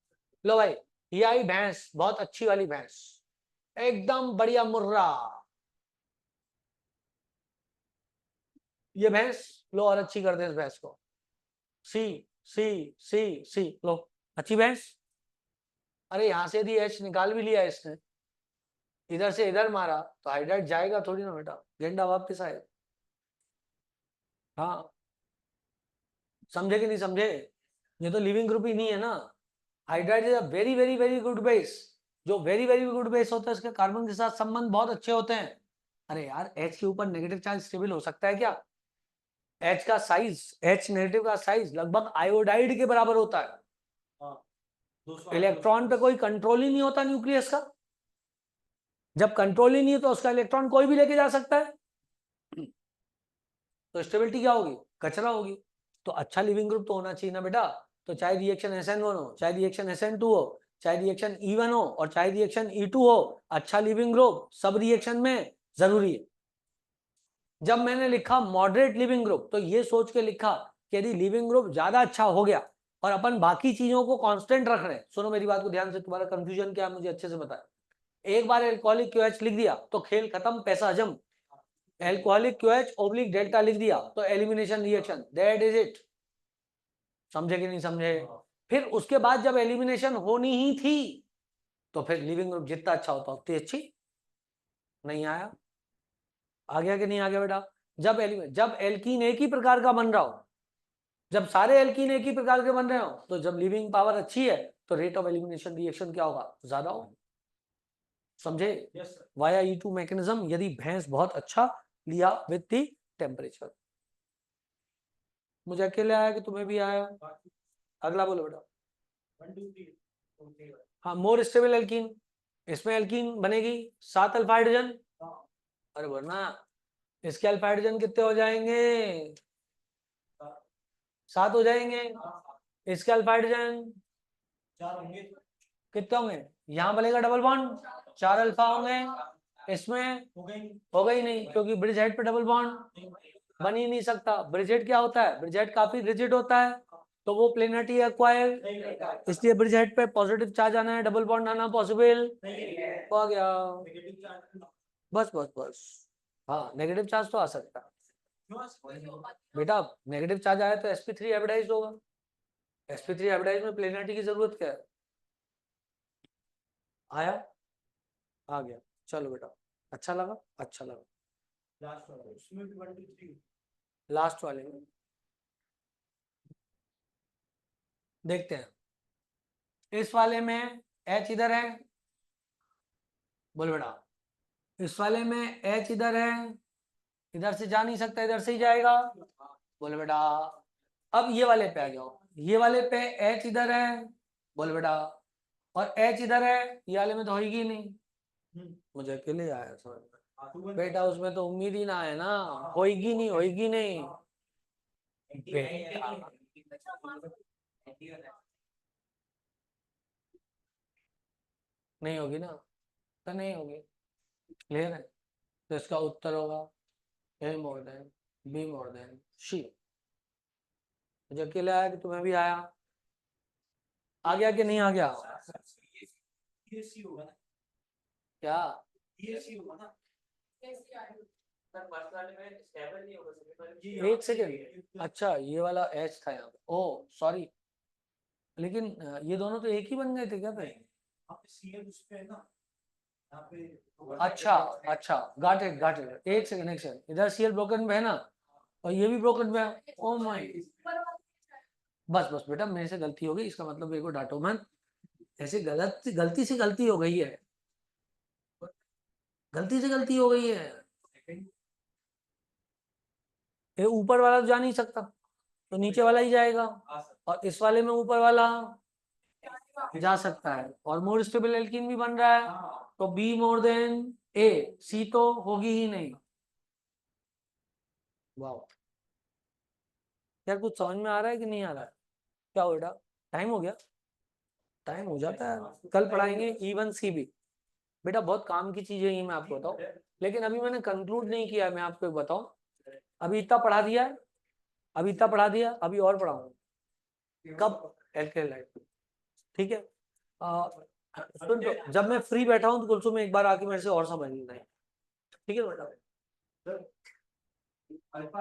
लो भाई, ये आई भैंस, बहुत अच्छी वाली भैंस, एकदम बढ़िया मुर्रा। ये भैंस, लो और अच्छी कर दे इस भैंस को। सी सी सी सी, लो अच्छी भैंस। अरे यहाँ से यदि एच निकाल भी लिया इसने, इधर से इधर मारा तो हाइड्राइड जाएगा थोड़ी ना बेटा, गेंडा वापस आएगा। हाँ समझे कि नहीं समझे? ये तो लिविंग ग्रुप ही नहीं है ना। Hydride is a very very very good base. जो वेरी वेरी गुड बेस होता है उसके कार्बन के साथ संबंध बहुत अच्छे होते हैं। अरे यार H के ऊपर नेगेटिव चार्ज स्टेबल हो सकता है क्या? H का साइज, H नेगेटिव का साइज लगभग आयोडाइड के बराबर होता है। हाँ, 208, इलेक्ट्रॉन पे कोई कंट्रोल ही नहीं होता न्यूक्लियस का। जब कंट्रोल ही नहीं है तो उसका इलेक्ट्रॉन कोई भी लेके जा सकता है, तो स्टेबिलिटी क्या होगी? कचरा होगी। तो अच्छा लिविंग ग्रुप तो होना चाहिए ना बेटा। तो चाहे रिएक्शन SN1 हो, चाहे रिएक्शन SN2 हो, चाहे रिएक्शन E1 हो और चाहे रिएक्शन E2 हो, अच्छा लिविंग ग्रुप सब रिएक्शन में जरूरी है। जब मैंने लिखा मॉडरेट लिविंग ग्रुप तो ये सोच के लिखा कि यदि लिविंग ग्रुप ज्यादा अच्छा हो गया और अपन बाकी चीजों को कांस्टेंट रख रहे हैं, सुनो मेरी बात को ध्यान से, तुम्हारा कंफ्यूजन क्या है मुझे अच्छे से बता। एक बार एल्कोहलिक QH लिख दिया तो खेल खत्म, पैसा हजम। एल्कोहलिक QH ओब्लिक डेल्टा लिख दिया तो elimination reaction, that is it. समझे कि नहीं समझे? फिर उसके बाद जब एलिमिनेशन होनी ही थी तो फिर लिविंग ग्रुप जितना अच्छा होता उतनी अच्छी। नहीं आया? आ गया कि नहीं आ गया बेटा? जब एल्कीन एक ही प्रकार का बन रहा हो, जब सारे एल्कीन एक ही प्रकार के बन रहे हो, तो जब लिविंग पावर अच्छी है तो रेट ऑफ एलिमिनेशन रिएक्शन क्या होगा? ज्यादा होगा। समझे? Yes, sir. Via E2 mechanism, यदि भैंस बहुत अच्छा लिया विद द टेम्परेचर। मुझे अकेले आया कि तुम्हें भी आया? अगला बोलो बेटा। 1, 2, 3, okay. हाँ, मोर स्टेबल एल्कीन। इसमें एल्कीन बनेगी 7 अल्फा हाइड्रोजन। हाँ, अरे वरना इसके अल्फा हाइड्रोजन कितने हो जाएंगे? 7 हो जाएंगे। हाँ, इसके अल्फा हाइड्रोजन 4 होंगे। कितने होंगे? यहाँ बनेगा डबल बॉन्ड, 4 अल्फा होंगे। इसमें हो गई। होगा ही नहीं क्योंकि ब्रिज हेड पे डबल बॉन्ड बन ही नहीं सकता। ब्रिज हेड क्या होता है? ब्रिज हेड काफी रिजिड होता है तो वो प्लेनरिटी एक्वायर, नहीं करता। इसलिए ब्रिज हेड पे पॉजिटिव चार्ज आना है, डबल बॉन्ड आना पॉसिबल हो गया। Negative charge. बस बस बस। हाँ, नेगेटिव चार्ज तो आ सकता है बेटा। नेगेटिव चार्ज आया तो sp3 हाइब्रिडाइज्ड होगा। sp3 हाइब्रिडाइज्ड में प्लेनरिटी की जरूरत क्या है? आया? आ गया। चलो बेटा, अच्छा लगा, अच्छा लगा। लास्ट वाला उसमें भी 1, 2, 3 लास्ट वाले में देखते हैं। इस वाले में H इधर है, बोल बेटा। इस वाले में H इधर है, इधर से जा नहीं सकता, इधर से ही जाएगा, बोले बेटा। अब ये वाले पे आ जाओ, ये वाले पे H इधर है, बोले बेटा, और H इधर है, ये वाले में तो होगी नहीं। मुझे अकेले आया समझ में बेटा, उसमें तो उम्मीद ही ना है ना, होगी नहीं, होगी नहीं बेटा। नहीं होगी ना, तो नहीं होगी। क्लियर है? तो इसका उत्तर होगा A more than B more than C। मुझे अकेले आया कि तुम्हें भी आया? आ गया कि नहीं आ गया? ये सी होगा ना, क्या? ये सी होगा ना। एक सेकेंड, अच्छा ये वाला H था यहाँ पे, ओ सॉरी। लेकिन ये दोनों तो एक ही बन गए थे क्या फिर? यहाँ पे सी है, उस पे है ना, यहाँ पे अच्छा अच्छा, गाट इट गाट इट। एक सेकंड एक सेकंड, इधर CL ब्रोकन में है ना, और ये भी ब्रोकन में है। ओ माय, बस बस बेटा, मेरे से गलती हो गई, इसका मतलब मेरे को डांटो मत। ऐसे गलती से गलती हो गई है, गलती से गलती हो गई है। ये ऊपर वाला तो जा नहीं सकता, तो नीचे वाला ही जाएगा, और इस वाले में ऊपर वाला जा सकता है, और मोर स्टेबल एल्कीन भी बन रहा है, तो B more than A, C तो होगी ही नहीं। वाह यार, कुछ समझ में आ रहा है कि नहीं आ रहा है? क्या हो बेटा, टाइम हो गया? टाइम हो जाता है, कल पढ़ाएंगे E1 CB। बेटा बहुत काम की चीजें ही, मैं आपको बताऊं, लेकिन अभी मैंने कंक्लूड नहीं किया। मैं आपको एक बताऊं, अभी इतना पढ़ा दिया है, अभी इतना पढ़ा दिया, अभी और पढ़ाऊंगा। कब? एल्केलाइट। ठीक है। सुन तो, जब मैं फ्री बैठा हूँ तो कुलसुम में एक बार आके मेरे से और समझ लेना है। ठीक है बेटा? अल्फा